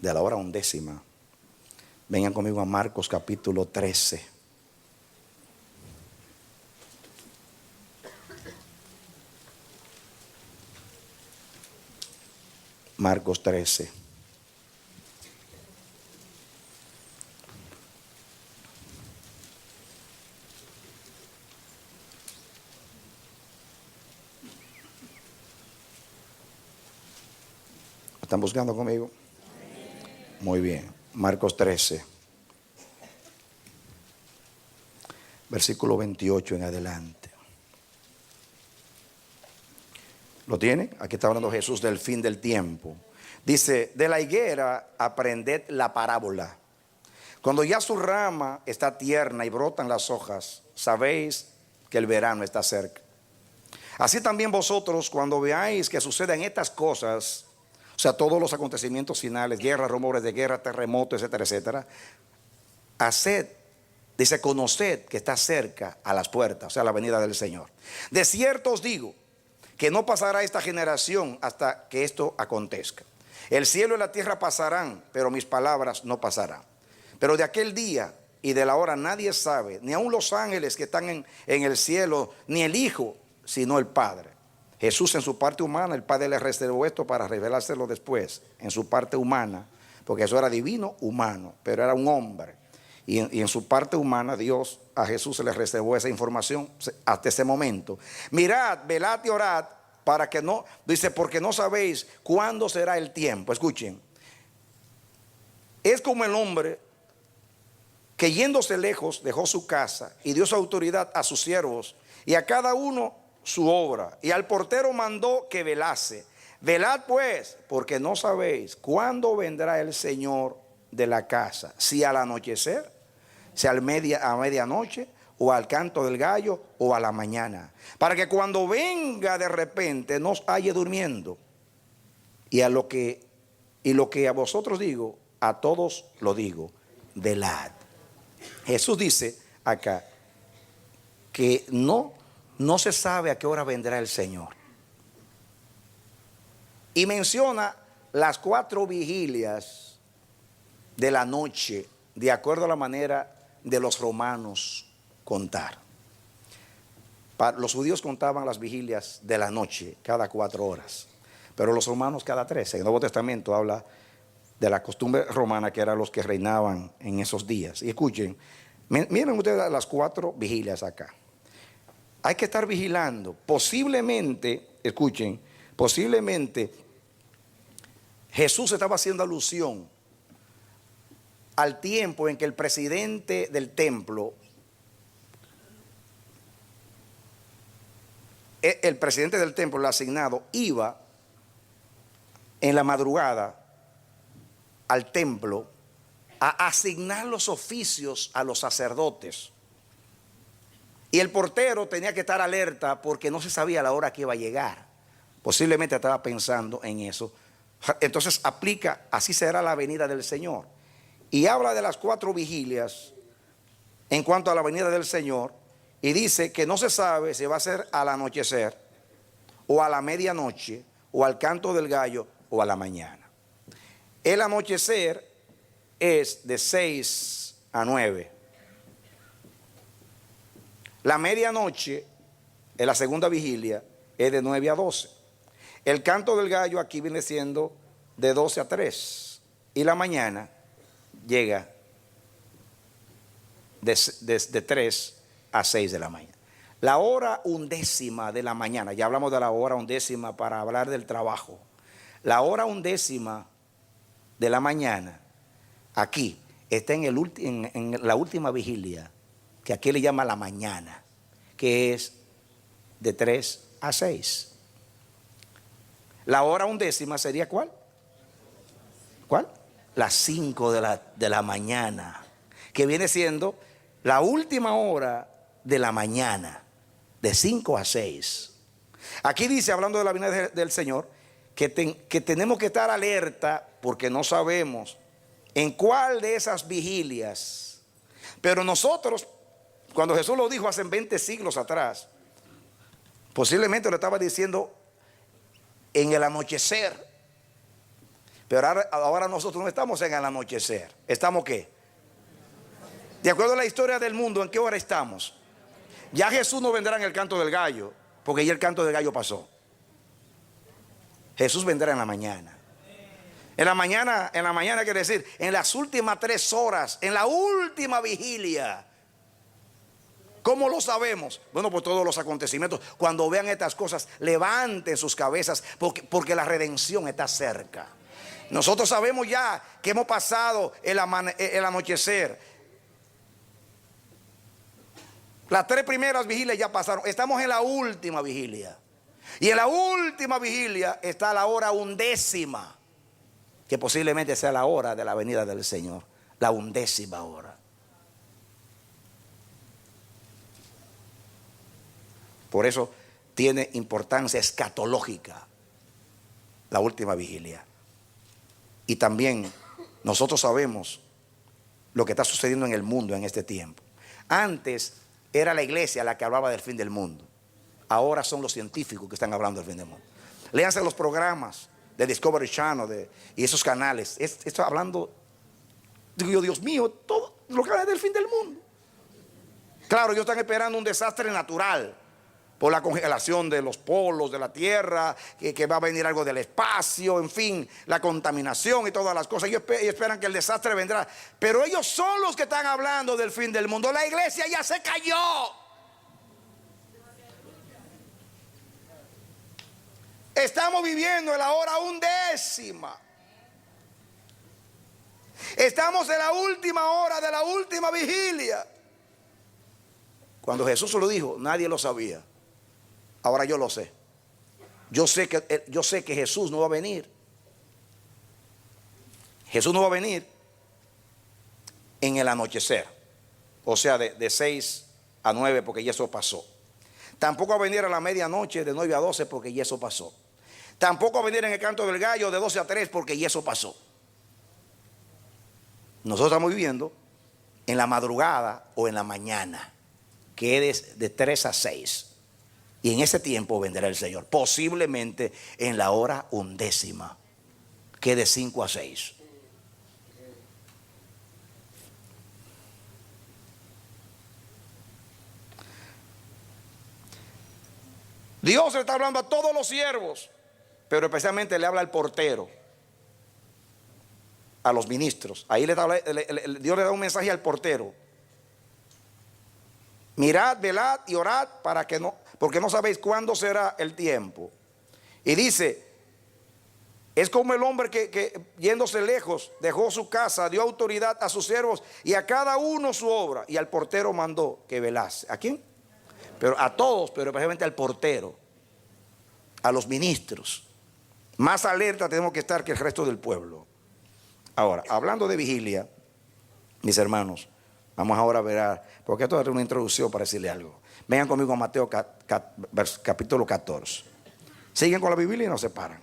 11, vengan conmigo a Marcos capítulo 13. Marcos 13. ¿Están buscando conmigo? Muy bien. Marcos 13. Versículo 28 en adelante. ¿Lo tiene? Aquí está hablando Jesús del fin del tiempo. Dice: de la higuera aprended la parábola. Cuando ya su rama está tierna y brotan las hojas, sabéis que el verano está cerca. Así también vosotros, cuando veáis que suceden estas cosas, o sea, todos los acontecimientos finales, guerra, rumores de guerra, terremotos, etcétera, etcétera, haced, dice, conoced que está cerca a las puertas, o sea, la venida del Señor. De cierto os digo que no pasará esta generación hasta que esto acontezca. El cielo y la tierra pasarán, pero mis palabras no pasarán. Pero de aquel día y de la hora nadie sabe, ni aun los ángeles que están en el cielo, ni el Hijo, sino el Padre. Jesús en su parte humana, el Padre le reservó esto para revelárselo después, en su parte humana, porque eso era divino, humano, pero era un hombre. Y en su parte humana, Dios a Jesús se le reservó esa información hasta ese momento. Mirad, velad y orad, para que no, dice, porque no sabéis cuándo será el tiempo. Escuchen, es como el hombre que yéndose lejos dejó su casa y dio su autoridad a sus siervos y a cada uno su obra, y al portero mandó que velase. Velad pues, porque no sabéis cuándo vendrá el Señor de la casa, si al anochecer, si a medianoche, o al canto del gallo, o a la mañana, para que cuando venga de repente nos halle durmiendo. Y lo que a vosotros digo, a todos lo digo: velad. Jesús dice acá que no se sabe a qué hora vendrá el Señor. Y menciona las 4 vigilias de la noche, de acuerdo a la manera de los romanos contar. Los judíos contaban las vigilias de la noche cada 4 horas, pero los romanos cada 13. El Nuevo Testamento habla de la costumbre romana, que eran los que reinaban en esos días. Y escuchen, miren ustedes las 4 vigilias acá. Hay que estar vigilando. Posiblemente, escuchen, posiblemente Jesús estaba haciendo alusión al tiempo en que el presidente del templo, el presidente del templo, el asignado, iba en la madrugada al templo a asignar los oficios a los sacerdotes. Y el portero tenía que estar alerta porque no se sabía la hora que iba a llegar. Posiblemente estaba pensando en eso. Entonces aplica, así será la venida del Señor. Y habla de las 4 vigilias en cuanto a la venida del Señor. Y dice que no se sabe si va a ser al anochecer, o a la medianoche, o al canto del gallo, o a la mañana. El anochecer es de 6 a 9. La medianoche, en la segunda vigilia, es de 9 a 12. El canto del gallo aquí viene siendo de 12 a 3. Y la mañana llega de 3 a 6 de la mañana. La hora undécima de la mañana, ya hablamos de la hora undécima para hablar del trabajo. La hora undécima de la mañana, aquí, está en la última vigilia, que aquí le llama la mañana, que es de 3 a 6. La hora undécima sería ¿cuál? ¿Cuál? Las 5 de la mañana, que viene siendo la última hora de la mañana, de 5 a 6. Aquí dice, hablando de la venida del Señor, que tenemos que estar alerta porque no sabemos en cuál de esas vigilias. Pero nosotros, cuando Jesús lo dijo hace 20 siglos atrás, posiblemente lo estaba diciendo en el anochecer. Pero ahora nosotros no estamos en el anochecer. ¿Estamos qué? De acuerdo a la historia del mundo, ¿en qué hora estamos? Ya Jesús no vendrá en el canto del gallo, porque ya el canto del gallo pasó. Jesús vendrá en la mañana. En la mañana quiere decir, en las últimas 3 horas, en la última vigilia. ¿Cómo lo sabemos? Bueno, por todos los acontecimientos. Cuando vean estas cosas, levanten sus cabezas, porque la redención está cerca. Nosotros sabemos ya que hemos pasado el anochecer. Las 3 primeras vigilias ya pasaron. Estamos en la última vigilia. Y en la última vigilia está la hora undécima, que posiblemente sea la hora de la venida del Señor. La undécima hora. Por eso tiene importancia escatológica la última vigilia. Y también nosotros sabemos lo que está sucediendo en el mundo en este tiempo. Antes era la iglesia la que hablaba del fin del mundo. Ahora son los científicos que están hablando del fin del mundo. Léanse los programas de Discovery Channel y esos canales. Estoy hablando, digo yo, Dios mío, todo lo que habla del fin del mundo. Claro, ellos están esperando un desastre natural por la congelación de los polos de la tierra, que va a venir algo del espacio, en fin, la contaminación y todas las cosas. Ellos esperan que el desastre vendrá. Pero ellos son los que están hablando del fin del mundo. La iglesia ya se cayó. Estamos viviendo en la hora undécima. Estamos en la última hora de la última vigilia. Cuando Jesús lo dijo, nadie lo sabía. Ahora yo lo sé. Yo sé que Jesús no va a venir. Jesús no va a venir en el anochecer. O sea, de 6 a 9, porque ya eso pasó. Tampoco va a venir a la medianoche de 9 a 12, porque ya eso pasó. Tampoco va a venir en el canto del gallo de 12 a 3, porque ya eso pasó. Nosotros estamos viviendo en la madrugada o en la mañana, que es de 3 a 6. Y en ese tiempo vendrá el Señor, posiblemente en la hora undécima, que es de 5 a 6. Dios le está hablando a todos los siervos, pero especialmente le habla al portero, a los ministros. Ahí Dios le da un mensaje al portero. Mirad, velad y orad porque no sabéis cuándo será el tiempo. Y dice, es como el hombre que yéndose lejos dejó su casa, dio autoridad a sus siervos y a cada uno su obra, y al portero mandó que velase. ¿A quién? Pero a todos, pero especialmente al portero, a los ministros. Más alerta tenemos que estar que el resto del pueblo. Ahora, hablando de vigilia, mis hermanos, vamos ahora a ver, porque esto es una introducción para decirle algo. Vengan conmigo a Mateo capítulo 14. ¿Siguen con la Biblia y no se paran?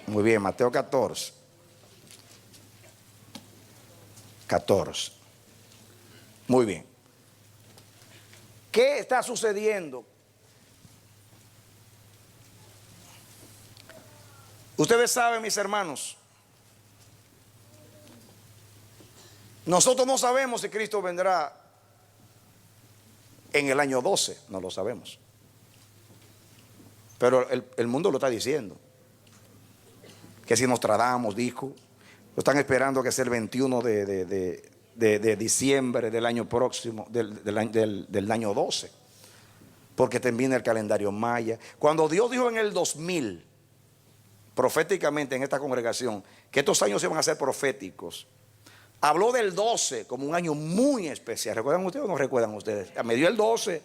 Muy bien, Mateo 14. 14. Muy bien. ¿Qué está sucediendo? Ustedes saben, mis hermanos, nosotros no sabemos si Cristo vendrá en el año 12, no lo sabemos. Pero el mundo lo está diciendo. Que si Nostradamus dijo, lo están esperando que sea el 21 de diciembre del año próximo, del año 12. Porque termina el calendario maya. Cuando Dios dijo en el 2000, proféticamente en esta congregación, que estos años iban a ser proféticos, habló del 12 como un año muy especial. ¿Recuerdan ustedes o no recuerdan ustedes? Me dio el 12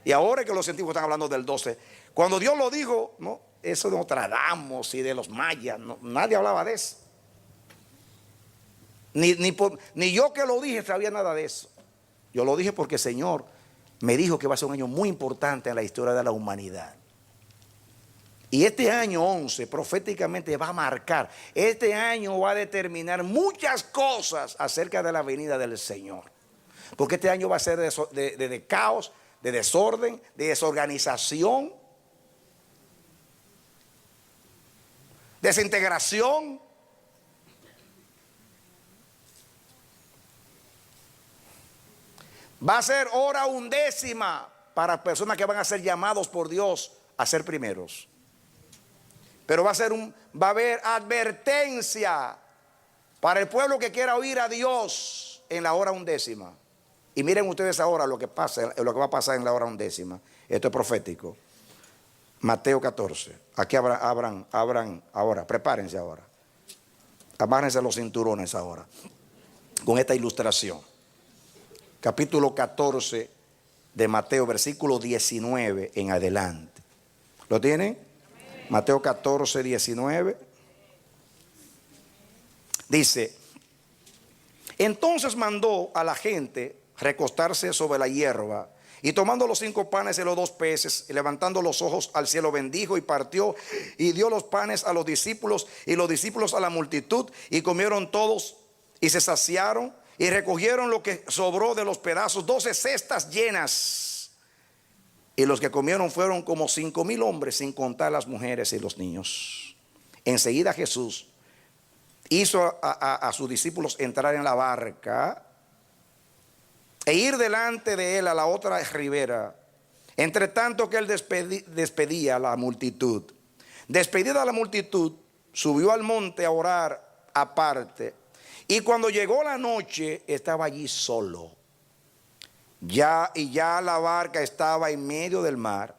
y ahora es que los científicos están hablando del 12. Cuando Dios lo dijo, no, eso de Nostradamus y de los mayas, no, nadie hablaba de eso. Ni yo que lo dije sabía nada de eso. Yo lo dije porque el Señor me dijo que va a ser un año muy importante en la historia de la humanidad. Y este año 11 proféticamente va a marcar, este año va a determinar muchas cosas acerca de la venida del Señor. Porque este año va a ser de caos, de desorden, de desorganización, desintegración. Va a ser hora undécima para personas que van a ser llamados por Dios a ser primeros. Pero va a haber advertencia para el pueblo que quiera oír a Dios en la hora undécima. Y miren ustedes ahora lo que va a pasar en la hora undécima. Esto es profético. Mateo 14. Aquí abran ahora, prepárense ahora. Amárrense los cinturones ahora. Con esta ilustración. Capítulo 14 de Mateo, versículo 19 en adelante. ¿Lo tienen? Mateo 14, 19. Dice: entonces mandó a la gente recostarse sobre la hierba, y tomando los 5 panes y los 2 peces, y levantando los ojos al cielo, bendijo y partió, y dio los panes a los discípulos, y los discípulos a la multitud, y comieron todos, y se saciaron, y recogieron lo que sobró de los pedazos, 12 cestas llenas. Y los que comieron fueron como 5,000 hombres, sin contar las mujeres y los niños. Enseguida Jesús hizo a sus discípulos entrar en la barca e ir delante de él a la otra ribera, entre tanto que él despedía a la multitud. Despedida la multitud, subió al monte a orar aparte. Y cuando llegó la noche, estaba allí solo. Ya la barca estaba en medio del mar,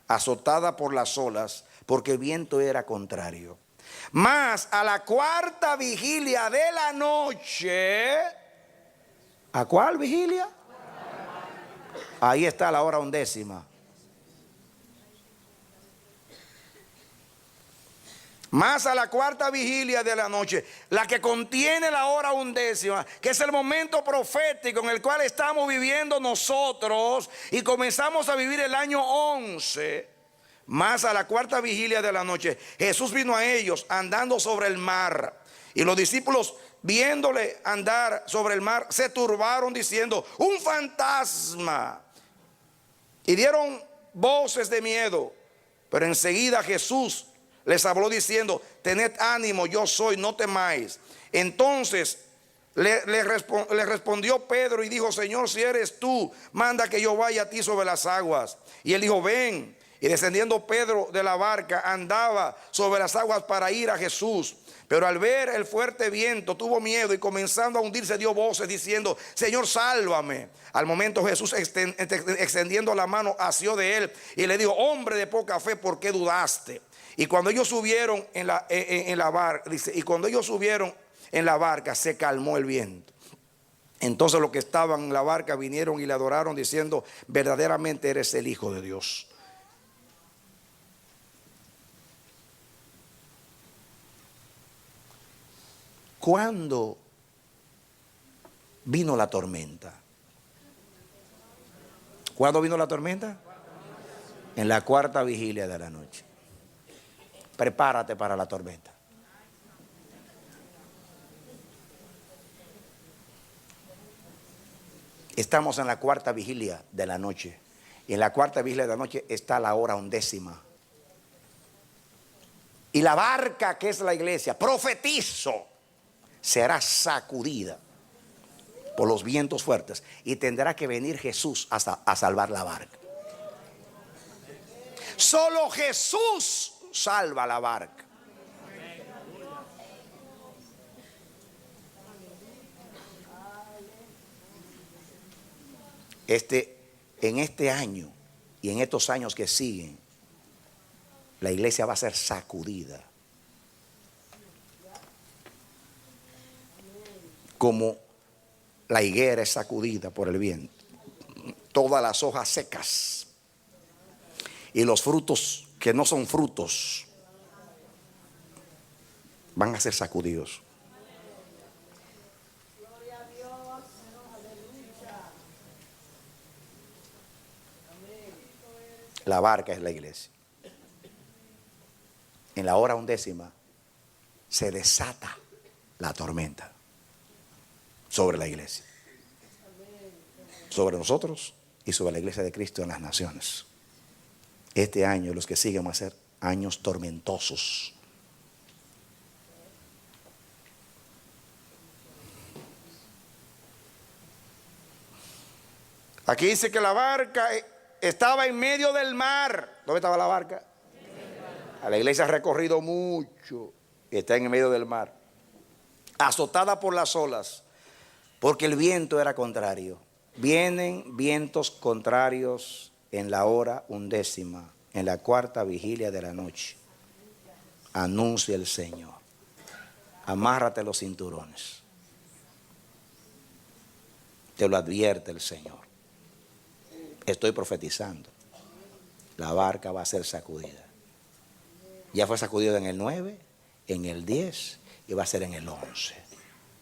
azotada por las olas, porque el viento era contrario. Mas a la 4ª vigilia de la noche, ¿a cuál vigilia? Ahí está la hora undécima. Más a la 4ª vigilia de la noche, la que contiene la hora undécima, que es el momento profético en el cual estamos viviendo nosotros y comenzamos a vivir el año 11. Más a la 4ª vigilia de la noche, Jesús vino a ellos andando sobre el mar, y los discípulos, viéndole andar sobre el mar, se turbaron diciendo: un fantasma, y dieron voces de miedo. Pero enseguida Jesús les habló diciendo: tened ánimo, yo soy, no temáis. Entonces le respondió Pedro y dijo: Señor, si eres tú, manda que yo vaya a ti sobre las aguas. Y él dijo: ven. Y descendiendo Pedro de la barca, andaba sobre las aguas para ir a Jesús. Pero al ver el fuerte viento tuvo miedo, y comenzando a hundirse dio voces diciendo: Señor, sálvame. Al momento Jesús, extendiendo la mano, asió de él y le dijo: hombre de poca fe, ¿por qué dudaste? Y cuando ellos subieron en la barca, dice, y cuando ellos subieron en la barca, se calmó el viento. Entonces los que estaban en la barca vinieron y le adoraron diciendo: verdaderamente eres el Hijo de Dios. ¿Cuándo vino la tormenta. ¿Cuándo vino la tormenta? En la cuarta vigilia de la noche. Prepárate para la tormenta. Estamos en la cuarta vigilia de la noche. Y en la cuarta vigilia de la noche está la hora 11. Y la barca, que es la iglesia, profetizo, será sacudida por los vientos fuertes. Y tendrá que venir Jesús a salvar la barca. Solo Jesús salva la barca. En este año y en estos años que siguen, la iglesia va a ser sacudida. Como la higuera es sacudida por el viento. Todas las hojas secas y los frutos que no son frutos van a ser sacudidos. La barca es la iglesia. En la hora 11 se desata la tormenta sobre la iglesia, sobre nosotros y sobre la iglesia de Cristo en las naciones. Este año y los que siguen van a ser años tormentosos. Aquí dice que la barca estaba en medio del mar. ¿Dónde estaba la barca? A la iglesia ha recorrido mucho. Está en medio del mar, azotada por las olas, porque el viento era contrario. Vienen vientos contrarios en la hora 11, en la cuarta vigilia de la noche. Anuncia el Señor. Amárrate los cinturones. Te lo advierte el Señor. Estoy profetizando. La barca va a ser sacudida. Ya fue sacudida en el 9, en el 10 y va a ser en el 11.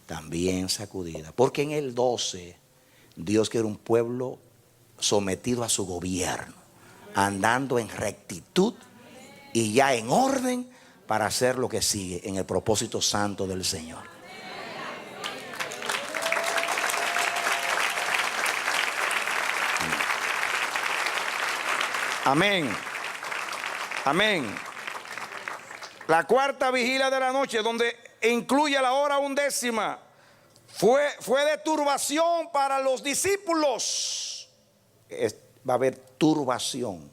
También sacudida. Porque en el 12 Dios quiere un pueblo sometido a su gobierno, andando en rectitud y ya en orden para hacer lo que sigue en el propósito santo del Señor. Amén. Amén. La cuarta vigilia de la noche, donde incluye la hora 11, fue de turbación para los discípulos. Va a haber turbación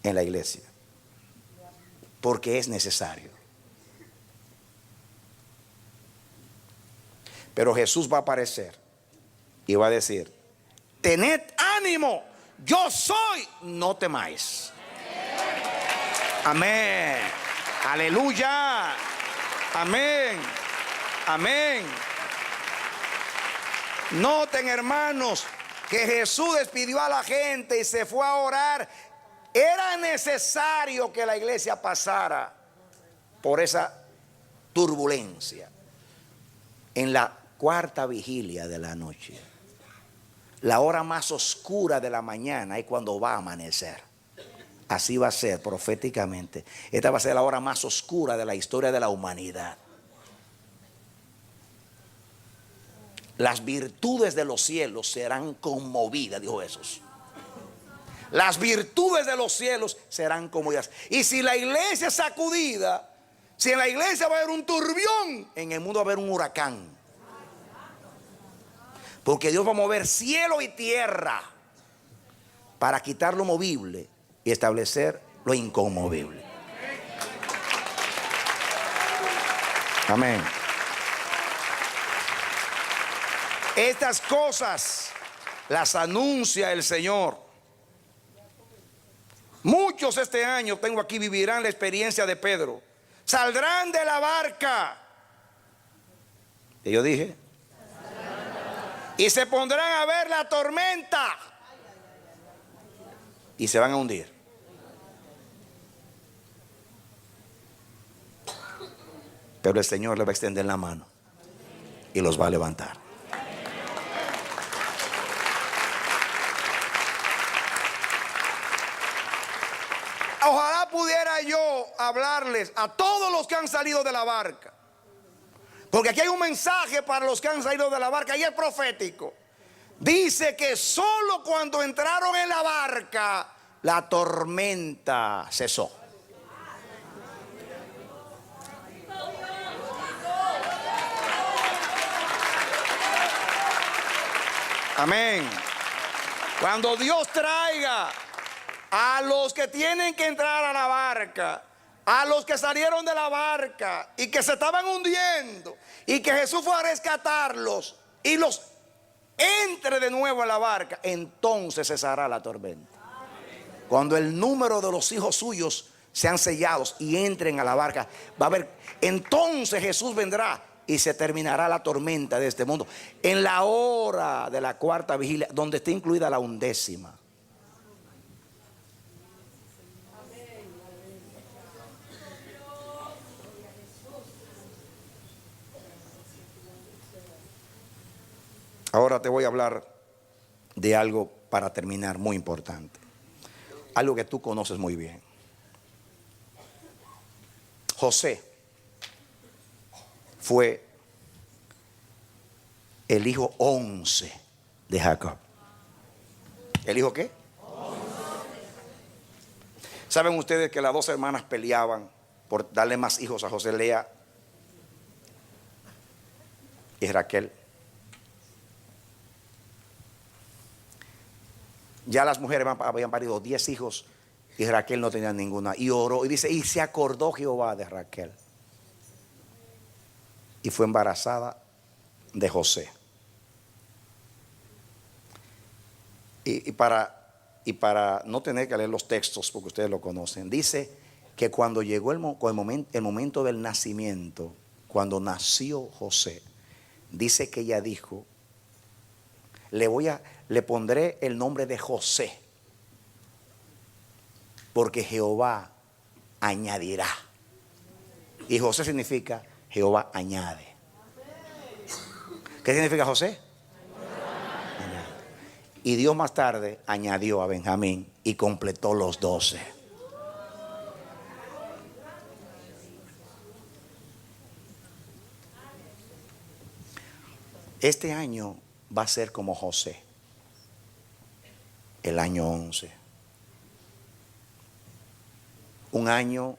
en la iglesia, porque es necesario. Pero Jesús va a aparecer y va a decir: tened ánimo, yo soy, no temáis. Amén. Aleluya. Amén. Amén. Noten, hermanos, que Jesús despidió a la gente y se fue a orar. Era necesario que la iglesia pasara por esa turbulencia. En la cuarta vigilia de la noche, la hora más oscura de la mañana es cuando va a amanecer. Así va a ser proféticamente. Esta va a ser la hora más oscura de la historia de la humanidad. Las virtudes de los cielos serán conmovidas, dijo Jesús. Las virtudes de los cielos serán conmovidas. Y si la iglesia es sacudida, si en la iglesia va a haber un turbión, en el mundo va a haber un huracán. Porque Dios va a mover cielo y tierra para quitar lo movible y establecer lo inconmovible. Amén. Estas cosas las anuncia el Señor. Muchos este año, tengo aquí, vivirán la experiencia de Pedro. Saldrán de la barca. Y yo dije, y se pondrán a ver la tormenta y se van a hundir. Pero el Señor le va a extender la mano y los va a levantar. hablarles a todos los que han salido de la barca. Porque aquí hay un mensaje para los que han salido de la barca y es profético. Dice que solo cuando entraron en la barca, la tormenta cesó. Amén. Cuando Dios traiga a los que tienen que entrar a la barca, a los que salieron de la barca y que se estaban hundiendo, y que Jesús fue a rescatarlos y los entre de nuevo a la barca, entonces cesará la tormenta. Cuando el número de los hijos suyos sean sellados y entren a la barca, va a haber, entonces Jesús vendrá y se terminará la tormenta de este mundo. En la hora de la cuarta vigilia, donde está incluida la 11ª. Ahora te voy a hablar de algo para terminar muy importante. Algo que tú conoces muy bien. José fue el hijo 11 de Jacob. ¿El hijo qué? 11. ¿Saben ustedes que las dos hermanas peleaban por darle más hijos a José? Lea y Raquel. Ya las mujeres habían parido 10 hijos y Raquel no tenía ninguna. Y oró y dice, y se acordó Jehová de Raquel. Y fue embarazada de José. Y para no tener que leer los textos, porque ustedes lo conocen, dice que cuando llegó el momento del nacimiento, cuando nació José, dice que ella dijo, le pondré el nombre de José, porque Jehová añadirá. Y José significa Jehová añade. ¿Qué significa José? Añade. Y Dios más tarde añadió a Benjamín y completó los 12. Este año va a ser como José, el año 11. Un año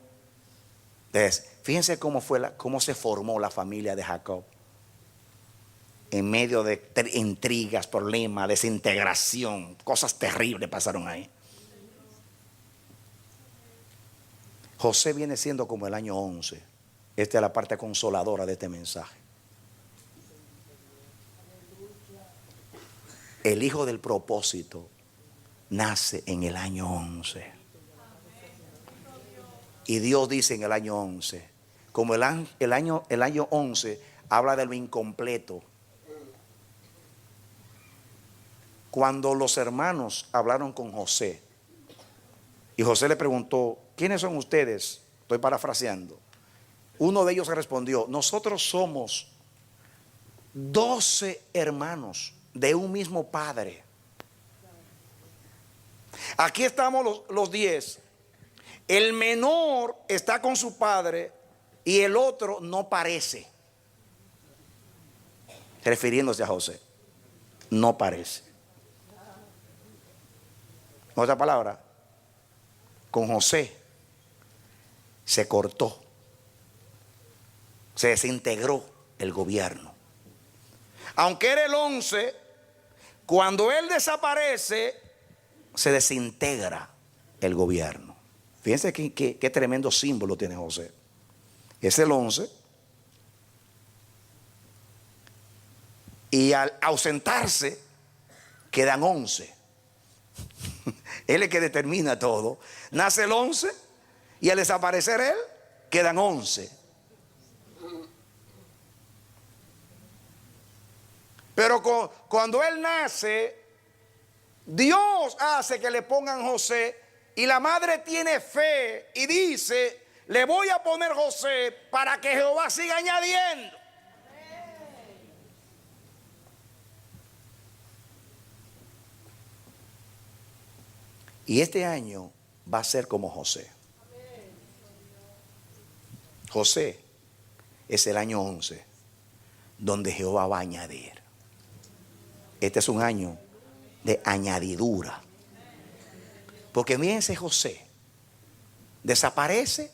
fíjense cómo se formó la familia de Jacob. En medio de intrigas, problemas, desintegración, cosas terribles pasaron ahí. José viene siendo como el año 11. Esta es la parte consoladora de este mensaje. El hijo del propósito nace en el año 11. Y Dios dice en el año 11, como el año 11 habla de lo incompleto. Cuando los hermanos hablaron con José y José le preguntó, ¿quiénes son ustedes? Estoy parafraseando. Uno de ellos respondió, nosotros somos 12 hermanos de un mismo padre. Aquí estamos los 10. El menor está con su padre y el otro no parece. Refiriéndose a José. No parece. En otra palabra, con José se cortó, se desintegró el gobierno. Aunque era el 11, cuando él desaparece, se desintegra el gobierno. Fíjense qué tremendo símbolo tiene José. Es el 11. Y al ausentarse, quedan 11. Él es el que determina todo. Nace el 11 y al desaparecer él, quedan 11. Pero cuando él nace, Dios hace que le pongan José y la madre tiene fe y dice, le voy a poner José para que Jehová siga añadiendo. Y este año va a ser como José. José es el año 11 donde Jehová va a añadir. Este es un año de añadidura. Porque fíjense, José desaparece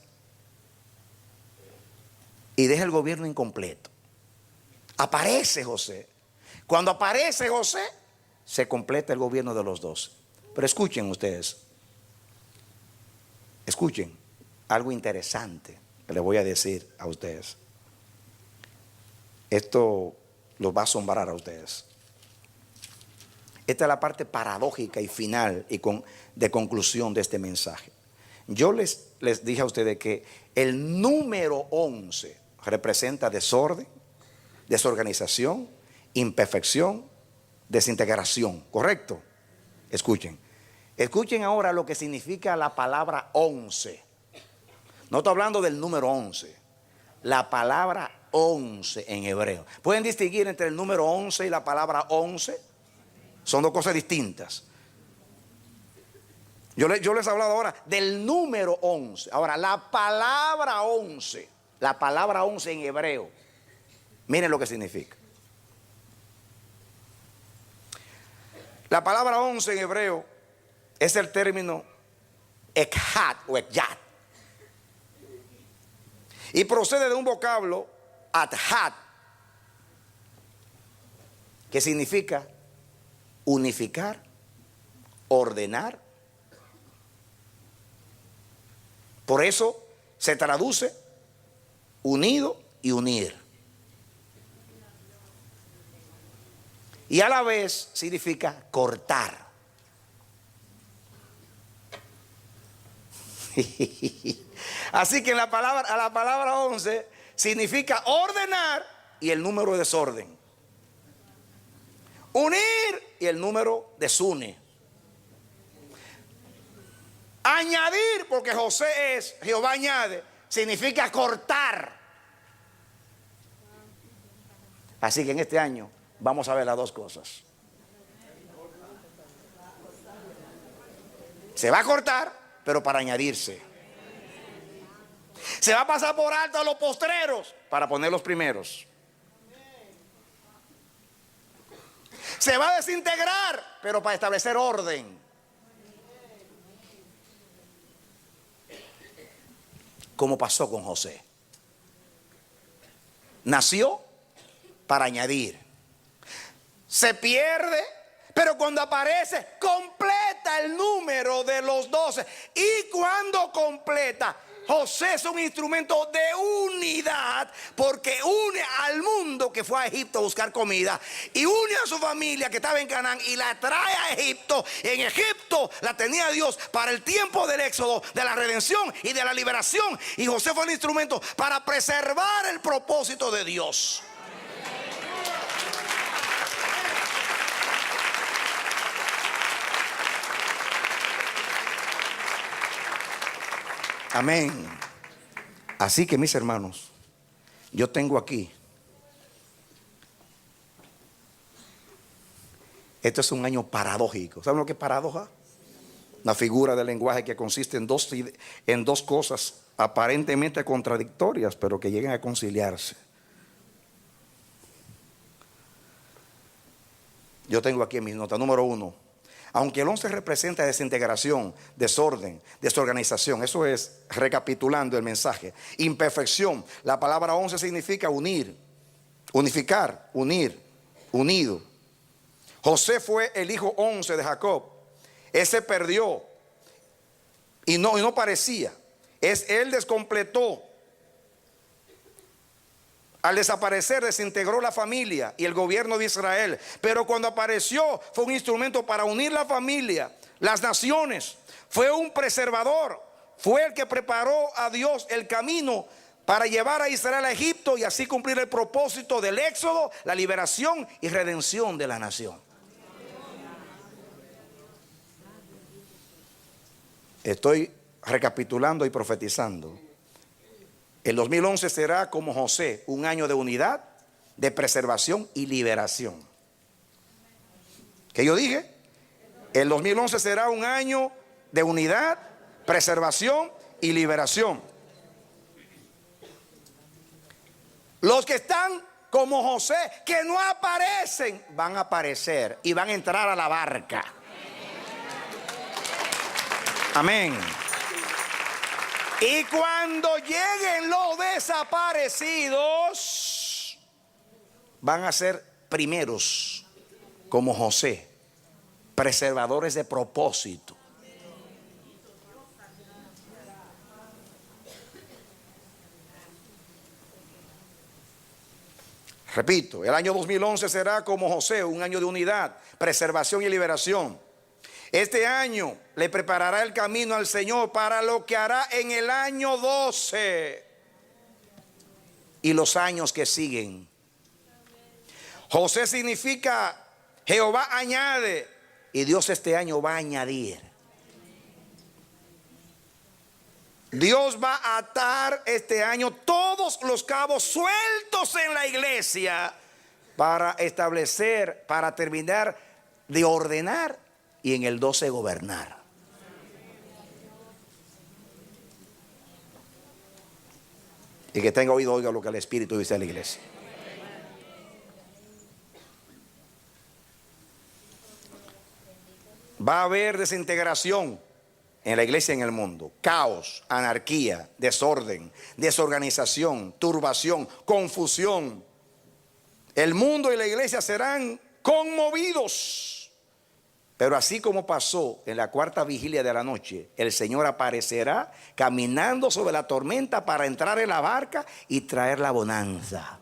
y deja el gobierno incompleto. Aparece José. Cuando aparece José, se completa el gobierno de los 12. Pero escuchen ustedes. Escuchen algo interesante que les voy a decir a ustedes. Esto los va a asombrar a ustedes. Esta es la parte paradójica y final y de conclusión de este mensaje. Yo les dije a ustedes que el número 11 representa desorden, desorganización, imperfección, desintegración. ¿Correcto? Escuchen. Escuchen ahora lo que significa la palabra 11. No estoy hablando del número 11. La palabra 11 en hebreo. ¿Pueden distinguir entre el número 11 y la palabra 11? Son dos cosas distintas. Yo les he hablado ahora del número 11. Ahora, la palabra 11 en hebreo, miren lo que significa. La palabra 11 en hebreo es el término echad o echad. Y procede de un vocablo adhat, que significa unificar, ordenar. Por eso se traduce unido y unir. Y a la vez significa cortar. Así que la palabra 11 significa ordenar y el número de desorden. Unir y el número desune. Añadir, porque José es Jehová añade, significa cortar. Así que en este año vamos a ver las dos cosas. Se va a cortar, pero para añadirse. Se va a pasar por alto a los postreros para poner los primeros. Se va a desintegrar, pero para establecer orden. Como pasó con José. Nació para añadir. Se pierde, pero cuando aparece, completa el número de los 12. Y cuando completa, José es un instrumento de unidad, porque une al mundo que fue a Egipto a buscar comida y une a su familia que estaba en Canaán y la trae a Egipto. En Egipto la tenía Dios para el tiempo del éxodo, de la redención y de la liberación. Y José fue el instrumento para preservar el propósito de Dios. Amén. Así que mis hermanos, yo tengo aquí, esto es un año paradójico. ¿Saben lo que es paradoja? Una figura de lenguaje que consiste en dos cosas aparentemente contradictorias, pero que llegan a conciliarse. Yo tengo aquí en mis notas, número 1. Aunque el 11 representa desintegración, desorden, desorganización, eso es recapitulando el mensaje. Imperfección, la palabra 11 significa unir, unificar, unir, unido. José fue el hijo 11 de Jacob. Ese perdió y no parecía. Él descompletó. Al desaparecer desintegró la familia y el gobierno de Israel. Pero cuando apareció fue un instrumento para unir la familia, las naciones. Fue un preservador. Fue el que preparó a Dios el camino para llevar a Israel a Egipto y así cumplir el propósito del éxodo, la liberación y redención de la nación. Estoy recapitulando y profetizando. El 2011 será como José, un año de unidad, de preservación y liberación. ¿Qué yo dije? El 2011 será un año de unidad, preservación y liberación. Los que están como José, que no aparecen, van a aparecer y van a entrar a la barca. Amén. Y cuando lleguen los desaparecidos, van a ser primeros como José, preservadores de propósito. Repito, el año 2011 será como José, un año de unidad, preservación y liberación. Este año le preparará el camino al Señor para lo que hará en el año 12 y los años que siguen. José significa Jehová añade, y Dios este año va a añadir. Dios va a atar este año todos los cabos sueltos en la iglesia para establecer, para terminar de ordenar y en el 12 gobernar. Y que tenga oído, oiga lo que el Espíritu dice a la iglesia. Va a haber desintegración en la iglesia y en el mundo. Caos, anarquía, desorden, desorganización, turbación, confusión. El mundo y la iglesia serán conmovidos. Pero así como pasó en la cuarta vigilia de la noche, el Señor aparecerá caminando sobre la tormenta para entrar en la barca y traer la bonanza.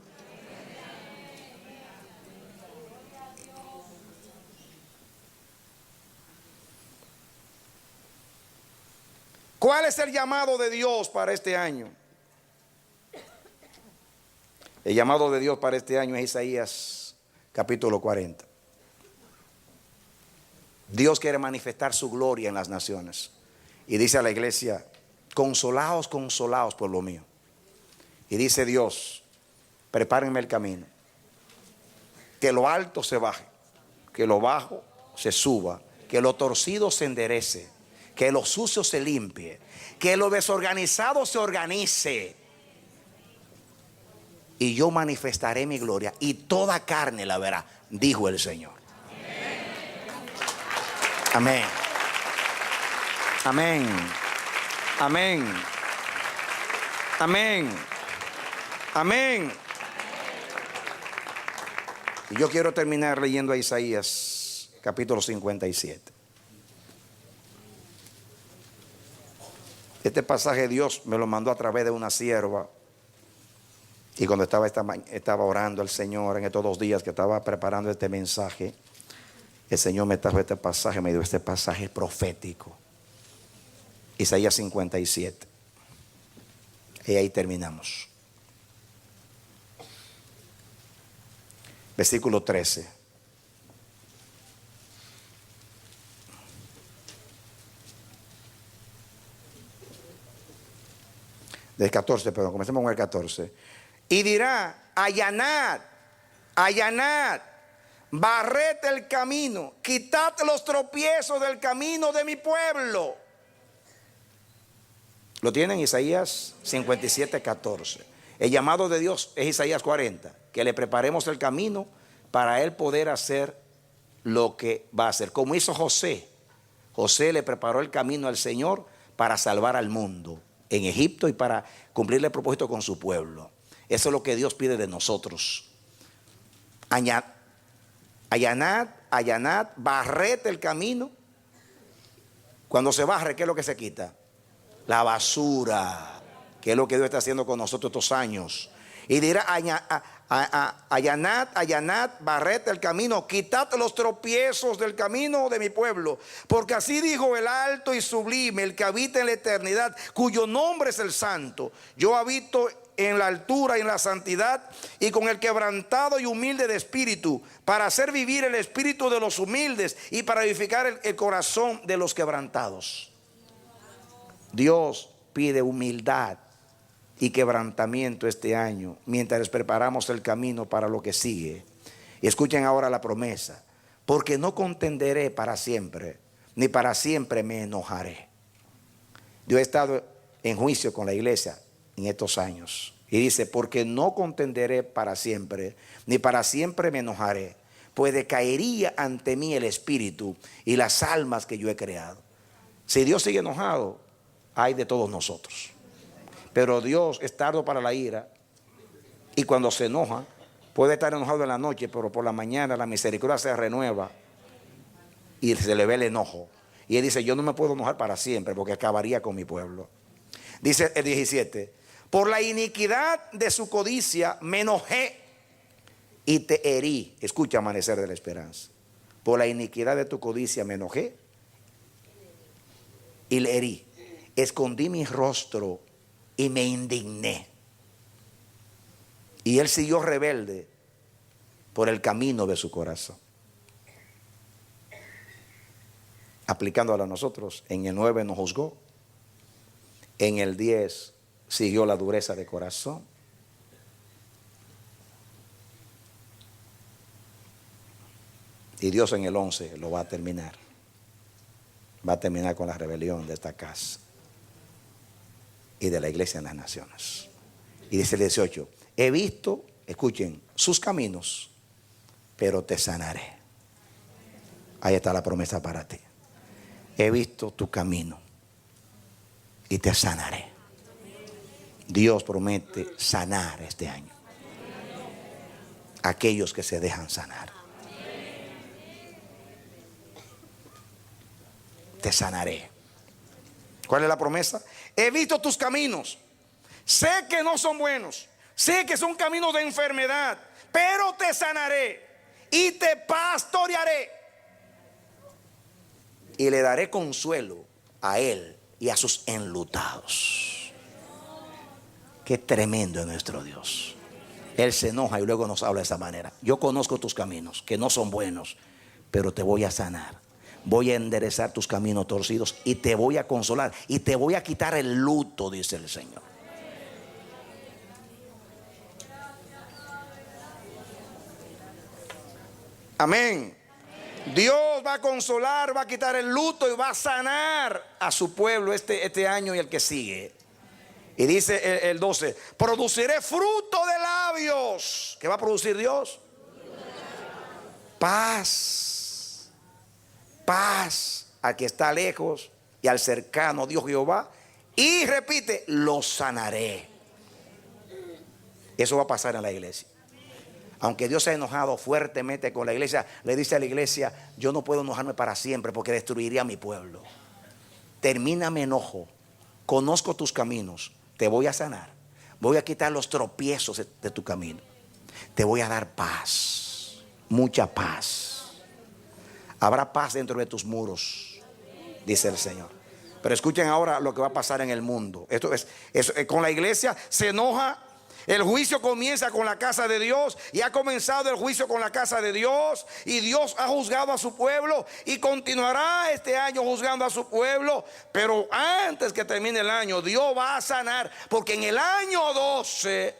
¿Cuál es el llamado de Dios para este año? El llamado de Dios para este año es Isaías capítulo 40. Dios quiere manifestar su gloria en las naciones. Y dice a la iglesia: consolaos, consolaos, pueblo mío. Y dice Dios: prepárenme el camino. Que lo alto se baje, que lo bajo se suba, que lo torcido se enderece, que lo sucio se limpie, que lo desorganizado se organice. Y yo manifestaré mi gloria y toda carne la verá, dijo el Señor. Amén. Amén. Amén. Amén. Amén. Y yo quiero terminar leyendo a Isaías capítulo 57. Este pasaje Dios me lo mandó a través de una sierva. Y cuando estaba orando al Señor en estos 2 días que estaba preparando este mensaje, el Señor me trajo este pasaje, me dio este pasaje profético. Isaías 57. Y ahí terminamos. Versículo 13. Del 14, perdón, comencemos con el 14. Y dirá: allanad, allanad, barred el camino, quitad los tropiezos del camino de mi pueblo. ¿Lo tienen? Isaías 57, 14. El llamado de Dios es Isaías 40, que le preparemos el camino para él poder hacer lo que va a hacer. Como hizo José. José le preparó el camino al Señor para salvar al mundo en Egipto y para cumplirle el propósito con su pueblo. Eso es lo que Dios pide de nosotros. Allanad, allanad, barred el camino. Cuando se barre, ¿qué es lo que se quita? La basura, que es lo que Dios está haciendo con nosotros estos años. Y dirá: allanad, allanad, barred el camino, quitad los tropiezos del camino de mi pueblo. Porque así dijo el alto y sublime, el que habita en la eternidad, cuyo nombre es el Santo. Yo habito en la altura y en la santidad, y con el quebrantado y humilde de espíritu, para hacer vivir el espíritu de los humildes y para edificar el corazón de los quebrantados. Dios pide humildad y quebrantamiento este año, mientras preparamos el camino para lo que sigue. Y escuchen ahora la promesa: porque no contenderé para siempre, ni para siempre me enojaré. Yo he estado en juicio con la iglesia en estos años. Y dice, porque no contenderé para siempre, ni para siempre me enojaré, pues decaería ante mí el espíritu y las almas que yo he creado. Si Dios sigue enojado, hay de todos nosotros. Pero Dios es tardo para la ira, y cuando se enoja, puede estar enojado en la noche, pero por la mañana la misericordia se renueva y se le ve el enojo. Y él dice, yo no me puedo enojar para siempre porque acabaría con mi pueblo. Dice el 17, por la iniquidad de su codicia me enojé y te herí. Escucha, amanecer de la esperanza. Por la iniquidad de tu codicia me enojé y le herí. Escondí mi rostro y me indigné. Y él siguió rebelde por el camino de su corazón. Aplicándolo a nosotros, en el 9 nos juzgó, en el 10 siguió la dureza de corazón, y Dios en el 11 lo va a terminar. Va a terminar con la rebelión de esta casa y de la iglesia en las naciones. Y dice el 18, he visto, escuchen, sus caminos, pero te sanaré. Ahí está la promesa para ti. He visto tu camino y te sanaré. Dios promete sanar este año. Aquellos que se dejan sanar. Te sanaré. ¿Cuál es la promesa? He visto tus caminos. Sé que no son buenos. Sé que son caminos de enfermedad. Pero te sanaré y te pastorearé. Y le daré consuelo a él y a sus enlutados. Qué tremendo es nuestro Dios. Él se enoja y luego nos habla de esa manera. Yo conozco tus caminos, que no son buenos, pero te voy a sanar. Voy a enderezar tus caminos torcidos y te voy a consolar. Y te voy a quitar el luto, dice el Señor. Amén. Dios va a consolar, va a quitar el luto y va a sanar a su pueblo este año y el que sigue. Y dice el 12, produciré fruto de labios. ¿Qué va a producir Dios? Paz. Paz al que está lejos y al cercano, Dios Jehová. Y repite, lo sanaré. Eso va a pasar en la iglesia. Aunque Dios se ha enojado fuertemente con la iglesia, le dice a la iglesia, yo no puedo enojarme para siempre porque destruiría a mi pueblo. Termina mi enojo, conozco tus caminos, te voy a sanar, voy a quitar los tropiezos de tu camino, te voy a dar paz, mucha paz. Habrá paz dentro de tus muros, dice el Señor. Pero escuchen ahora lo que va a pasar en el mundo. Esto es con la iglesia se enoja. El juicio comienza con la casa de Dios y ha comenzado el juicio con la casa de Dios, y Dios ha juzgado a su pueblo y continuará este año juzgando a su pueblo. Pero antes que termine el año, Dios va a sanar, porque en el año 12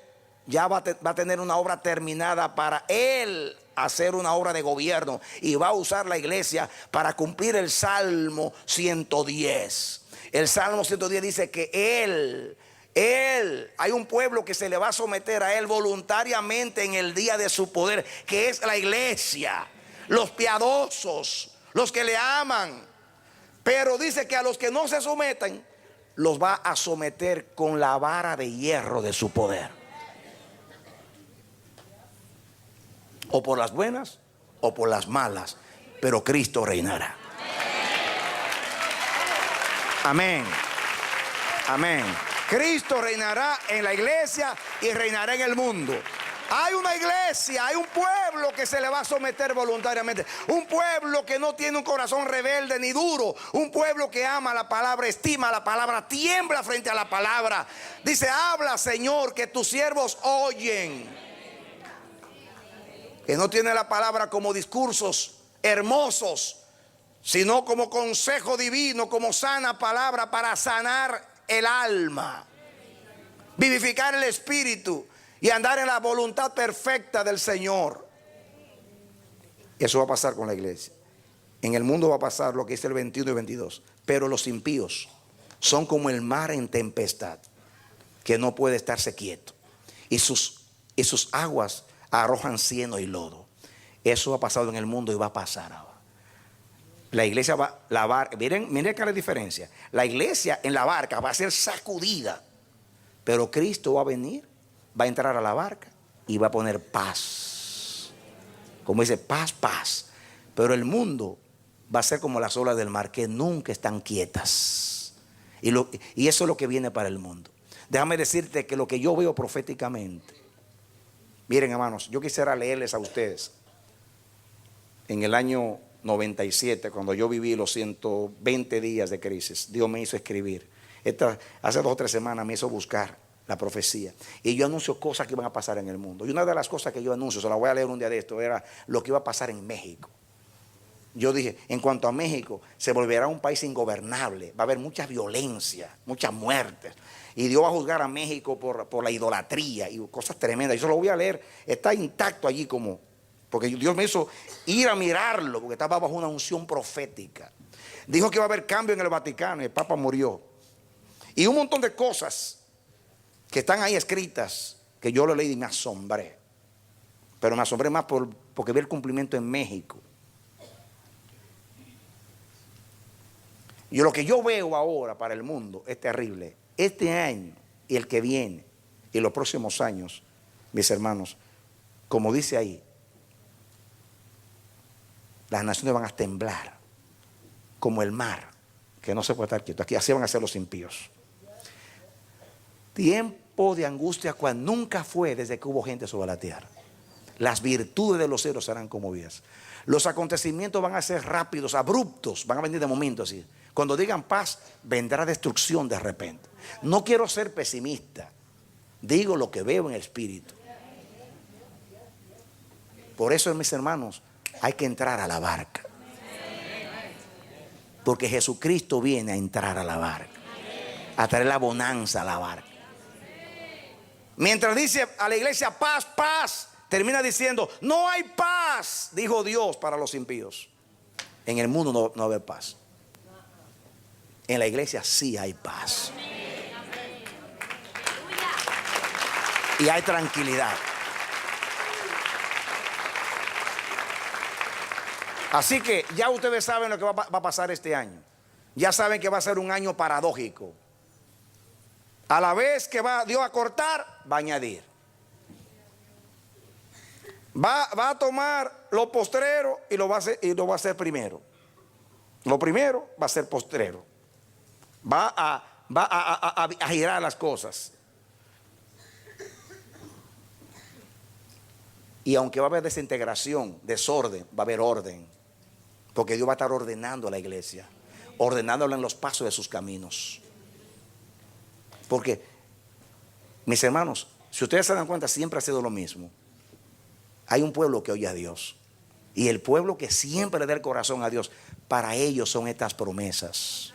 ya va a tener una obra terminada para Él hacer una obra de gobierno, y va a usar la iglesia para cumplir el Salmo 110. El Salmo 110 dice que Él, hay un pueblo que se le va a someter a Él voluntariamente en el día de su poder, que es la iglesia, los piadosos, los que le aman. Pero dice que a los que no se someten, los va a someter con la vara de hierro de su poder. O por las buenas o por las malas, pero Cristo reinará. Amén. Amén. Cristo reinará en la iglesia y reinará en el mundo. Hay una iglesia, hay un pueblo que se le va a someter voluntariamente. Un pueblo que no tiene un corazón rebelde ni duro. Un pueblo que ama la palabra, estima la palabra, tiembla frente a la palabra. Dice, habla, Señor, que tus siervos oyen. Que no tiene la palabra como discursos hermosos, sino como consejo divino, como sana palabra para sanar el alma, vivificar el espíritu y andar en la voluntad perfecta del Señor. Eso va a pasar con la iglesia. En el mundo va a pasar lo que dice el 21 y 22. Pero los impíos son como el mar en tempestad, que no puede estarse quieto. y sus aguas arrojan cieno y lodo. Eso ha pasado en el mundo y va a pasar ahora. La iglesia va a lavar. Miren cuál es la diferencia. La iglesia en la barca va a ser sacudida, pero Cristo va a venir, va a entrar a la barca y va a poner paz. Como dice, paz, paz. Pero el mundo va a ser como las olas del mar, que nunca están quietas. Y eso es lo que viene para el mundo. Déjame decirte que lo que yo veo proféticamente. Miren, hermanos, yo quisiera leerles a ustedes. En el año 97, cuando yo viví los 120 días de crisis, Dios me hizo escribir. Hace 2 o 3 semanas me hizo buscar la profecía. Y yo anuncio cosas que iban a pasar en el mundo. Y una de las cosas que yo anuncio, se la voy a leer un día de esto, era lo que iba a pasar en México. Yo dije, en cuanto a México, se volverá un país ingobernable. Va a haber mucha violencia, muchas muertes. Y Dios va a juzgar a México por la idolatría y cosas tremendas. Yo se lo voy a leer. Está intacto allí porque Dios me hizo ir a mirarlo, porque estaba bajo una unción profética. Dijo que iba a haber cambio en el Vaticano y el Papa murió. Y un montón de cosas que están ahí escritas, que yo lo leí y me asombré. Pero me asombré más porque vi el cumplimiento en México. Y lo que yo veo ahora para el mundo es terrible. Este año y el que viene y los próximos años, mis hermanos, como dice ahí, las naciones van a temblar como el mar, que no se puede estar quieto. Aquí así van a ser los impíos. Tiempo de angustia cual nunca fue desde que hubo gente sobre la tierra. Las virtudes de los cielos serán conmovidas. Los acontecimientos van a ser rápidos, abruptos, van a venir de momento así. Cuando digan paz, vendrá destrucción de repente. No quiero ser pesimista, digo lo que veo en el espíritu. Por eso, mis hermanos, hay que entrar a la barca, porque Jesucristo viene a entrar a la barca, a traer la bonanza a la barca. Mientras dice a la iglesia paz, paz, termina diciendo no hay paz, dijo Dios, para los impíos. En el mundo no va a haber paz. En la iglesia sí hay paz y hay tranquilidad. Así que ya ustedes saben lo que va a pasar este año. Ya saben que va a ser un año paradójico. A la vez que va Dios a cortar, va a añadir. Va a tomar lo postrero y lo va a hacer primero. Lo primero va a ser postrero. Va a girar las cosas. Y aunque va a haber desintegración, desorden, va a haber orden. Porque Dios va a estar ordenando a la iglesia, ordenándola en los pasos de sus caminos. Porque, mis hermanos, si ustedes se dan cuenta, siempre ha sido lo mismo. Hay un pueblo que oye a Dios. Y el pueblo que siempre le da el corazón a Dios, para ellos son estas promesas.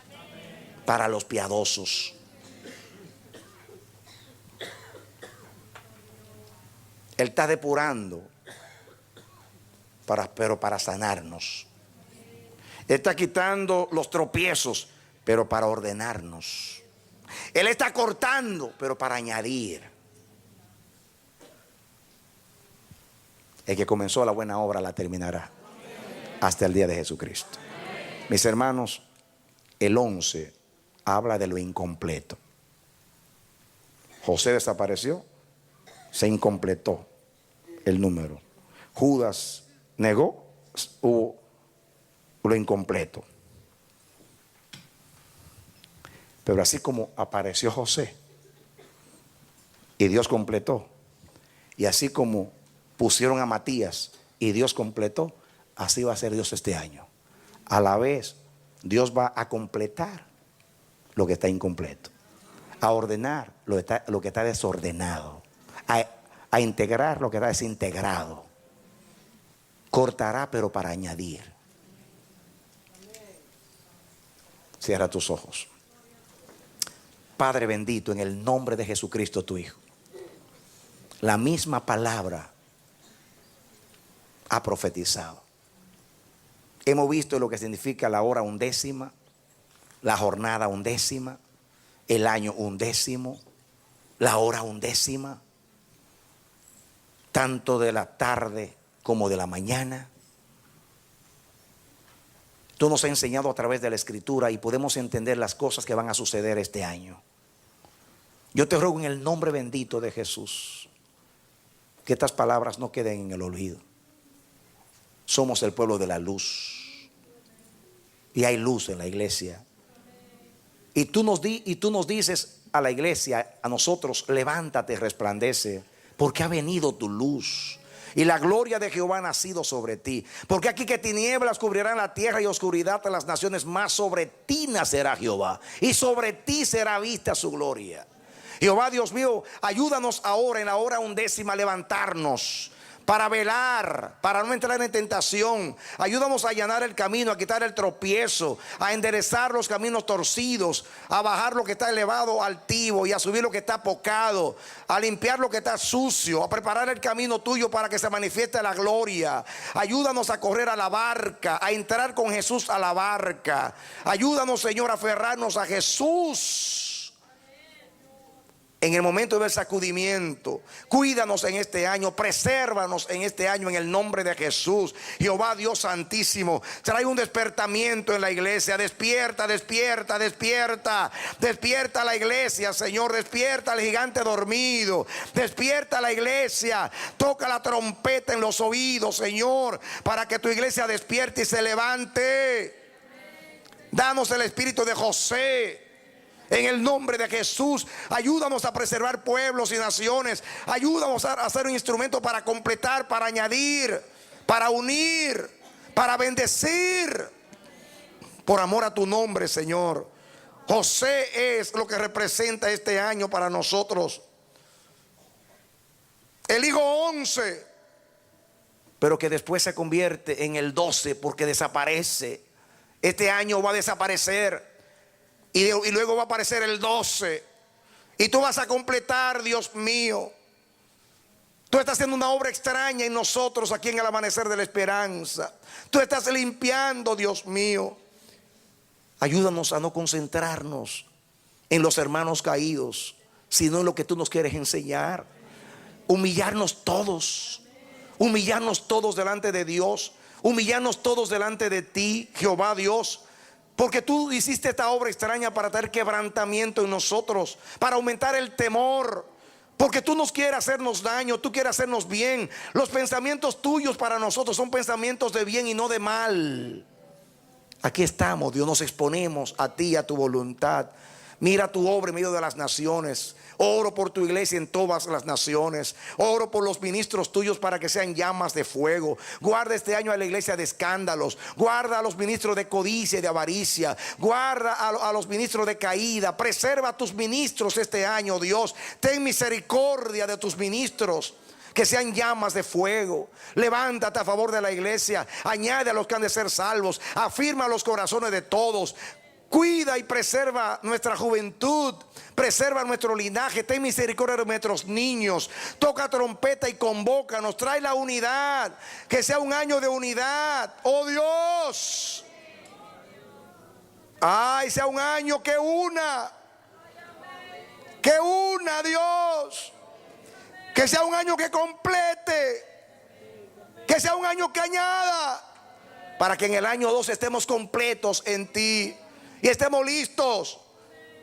Para los piadosos. Él está depurando, pero para sanarnos. Él está quitando los tropiezos, pero para ordenarnos. Él está cortando, pero para añadir. El que comenzó la buena obra la terminará hasta el día de Jesucristo. Mis hermanos, el 11 habla de lo incompleto. José desapareció, se incompletó el número. Judas negó, hubo lo incompleto. Pero así como apareció José y Dios completó, y así como pusieron a Matías y Dios completó, así va a ser Dios este año. A la vez, Dios va a completar lo que está incompleto, a ordenar lo que está desordenado, a integrar lo que está desintegrado. Cortará, pero para añadir. Cierra tus ojos. Padre bendito, en el nombre de Jesucristo tu Hijo, la misma palabra ha profetizado. Hemos visto lo que significa la hora 11ª, la jornada 11ª, el año 11º, la hora 11ª. tanto de la tarde como de la mañana. Tú nos has enseñado a través de la Escritura y podemos entender las cosas que van a suceder este año. Yo te ruego en el nombre bendito de Jesús que estas palabras no queden en el olvido. Somos el pueblo de la luz y hay luz en la iglesia. Y tú nos dices a la iglesia, a nosotros, levántate, resplandece, porque ha venido tu luz. Y la gloria de Jehová ha nacido sobre ti. Porque aquí que tinieblas cubrirán la tierra y oscuridad a las naciones, más sobre ti nacerá Jehová. Y sobre ti será vista su gloria. Jehová Dios mío, ayúdanos ahora en la hora 11 a levantarnos. Para velar, para no entrar en tentación. Ayúdanos a allanar el camino, a quitar el tropiezo, a enderezar los caminos torcidos, a bajar lo que está elevado, altivo, y a subir lo que está apocado, a limpiar lo que está sucio, a preparar el camino tuyo para que se manifieste la gloria. Ayúdanos a correr a la barca, a entrar con Jesús a la barca. Ayúdanos, Señor, a aferrarnos a Jesús en el momento del sacudimiento. Cuídanos en este año, presérvanos en este año en el nombre de Jesús. Jehová Dios santísimo, trae un despertamiento en la iglesia. Despierta, despierta, despierta. Despierta la iglesia, Señor. Despierta al gigante dormido. Despierta la iglesia. Toca la trompeta en los oídos, Señor, para que tu iglesia despierte y se levante. Danos el espíritu de José. En el nombre de Jesús, ayúdanos a preservar pueblos y naciones. Ayúdanos a ser un instrumento para completar, para añadir, para unir, para bendecir. Por amor a tu nombre, Señor. José es lo que representa este año para nosotros. El hijo 11, pero que después se convierte en el 12 porque desaparece. Este año va a desaparecer. Y luego va a aparecer el 12. Y tú vas a completar, Dios mío. Tú estás haciendo una obra extraña en nosotros aquí en el amanecer de la esperanza. Tú estás limpiando, Dios mío. Ayúdanos a no concentrarnos en los hermanos caídos, sino en lo que tú nos quieres enseñar. Humillarnos todos. Humillarnos todos delante de Dios. Humillarnos todos delante de ti, Jehová Dios. Porque tú hiciste esta obra extraña para traer quebrantamiento en nosotros, para aumentar el temor. Porque tú nos quieres hacernos daño, tú quieres hacernos bien. Los pensamientos tuyos para nosotros son pensamientos de bien y no de mal. Aquí estamos, Dios, nos exponemos a ti, a tu voluntad. Mira tu obra en medio de las naciones. Oro por tu iglesia en todas las naciones. Oro por los ministros tuyos para que sean llamas de fuego. Guarda este año a la iglesia de escándalos. Guarda a los ministros de codicia y de avaricia. Guarda a los ministros de caída. Preserva a tus ministros este año, Dios. Ten misericordia de tus ministros. Que sean llamas de fuego. Levántate a favor de la iglesia. Añade a los que han de ser salvos. Afirma los corazones de todos. Cuida y preserva nuestra juventud. Preserva nuestro linaje. Ten misericordia de nuestros niños. Toca trompeta y convócanos. Trae la unidad. Que sea un año de unidad. Oh Dios. Ay, sea un año que una. Que una, Dios. Que sea un año que complete. Que sea un año que añada. Para que en el año 2 estemos completos en ti. Y estemos listos,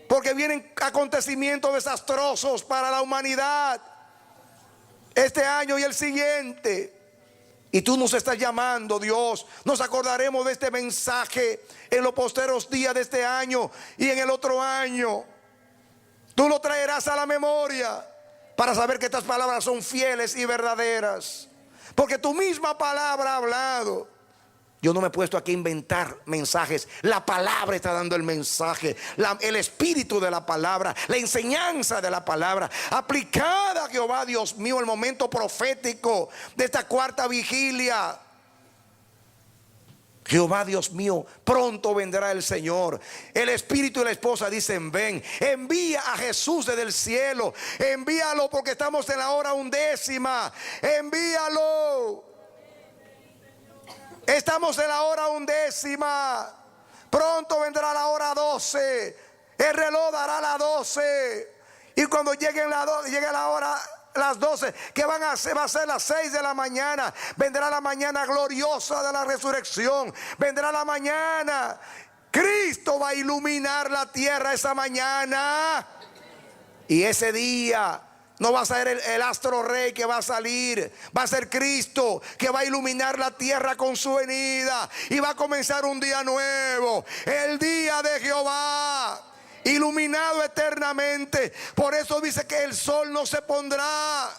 porque vienen acontecimientos desastrosos para la humanidad este año y el siguiente. Y tú nos estás llamando, Dios. Nos acordaremos de este mensaje en los posteros días de este año y en el otro año. Tú lo traerás a la memoria para saber que estas palabras son fieles y verdaderas, porque tu misma palabra ha hablado. Yo no me he puesto aquí a inventar mensajes. La palabra está dando el mensaje. El espíritu de la palabra, la enseñanza de la palabra aplicada a Jehová Dios mío, el momento profético de esta cuarta vigilia. Jehová Dios mío, pronto vendrá el Señor. El espíritu y la esposa dicen: ven. Envía a Jesús desde el cielo. Envíalo porque estamos en la hora 11. Envíalo. Estamos en la hora 11. Pronto vendrá la hora 12. El reloj dará la 12. Y cuando llegue la las 12, que va a ser las 6 de la mañana. Vendrá la mañana gloriosa de la resurrección. Vendrá la mañana. Cristo va a iluminar la tierra esa mañana. Y ese día no va a ser el astro rey que va a salir. Va a ser Cristo que va a iluminar la tierra con su venida. Y va a comenzar un día nuevo. El día de Jehová, iluminado eternamente. Por eso dice que el sol no se pondrá,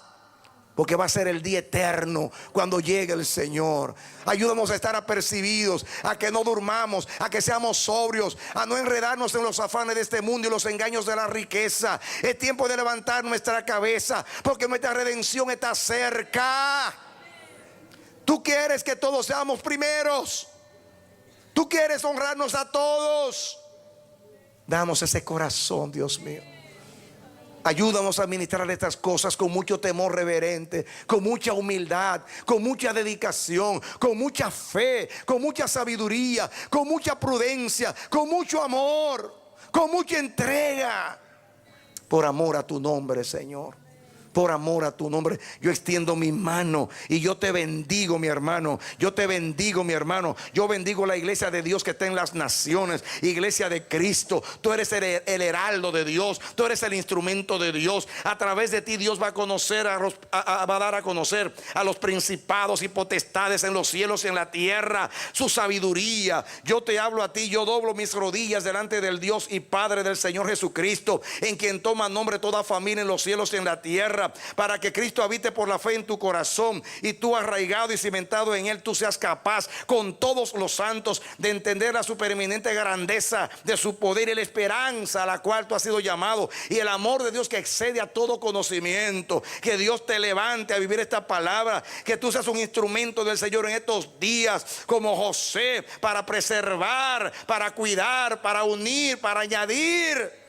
porque va a ser el día eterno cuando llegue el Señor. Ayúdanos a estar apercibidos, a que no durmamos, a que seamos sobrios, a no enredarnos en los afanes de este mundo y los engaños de la riqueza. Es tiempo de levantar nuestra cabeza, porque nuestra redención está cerca. Tú quieres que todos seamos primeros. Tú quieres honrarnos a todos. Danos ese corazón, Dios mío. Ayúdanos a administrar estas cosas con mucho temor reverente, con mucha humildad, con mucha dedicación, con mucha fe, con mucha sabiduría, con mucha prudencia, con mucho amor, con mucha entrega. Por amor a tu nombre, Señor. Por amor a tu nombre, yo extiendo mi mano y yo te bendigo, mi hermano. Yo te bendigo, mi hermano. Yo bendigo la iglesia de Dios que está en las naciones, iglesia de Cristo. Tú eres el heraldo de Dios. Tú eres el instrumento de Dios. A través de ti Dios va a conocer, va a dar a conocer a los principados y potestades en los cielos y en la tierra, su sabiduría. Yo te hablo a ti, yo doblo mis rodillas delante del Dios y Padre del Señor Jesucristo, en quien toma nombre toda familia en los cielos y en la tierra, para que Cristo habite por la fe en tu corazón, y tú, arraigado y cimentado en Él, tú seas capaz con todos los santos de entender la supereminente grandeza de su poder y la esperanza a la cual tú has sido llamado, y el amor de Dios que excede a todo conocimiento. Que Dios te levante a vivir esta palabra, que tú seas un instrumento del Señor en estos días, como José, para preservar, para cuidar, para unir, para añadir.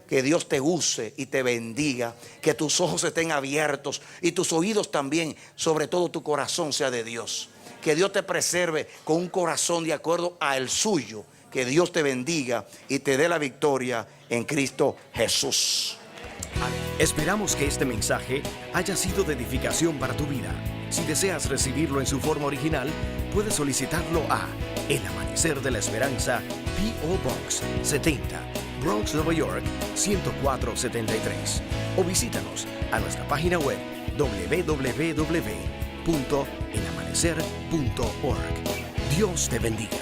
Que Dios te use y te bendiga. Que tus ojos estén abiertos y tus oídos también. Sobre todo tu corazón sea de Dios. Que Dios te preserve con un corazón de acuerdo al suyo. Que Dios te bendiga y te dé la victoria en Cristo Jesús. Esperamos que este mensaje haya sido de edificación para tu vida. Si deseas recibirlo en su forma original, puedes solicitarlo a El Amanecer de la Esperanza, P.O. Box 70, Bronx, Nueva York 10473, o visítanos a nuestra página web www.elamanecer.org. Dios te bendiga.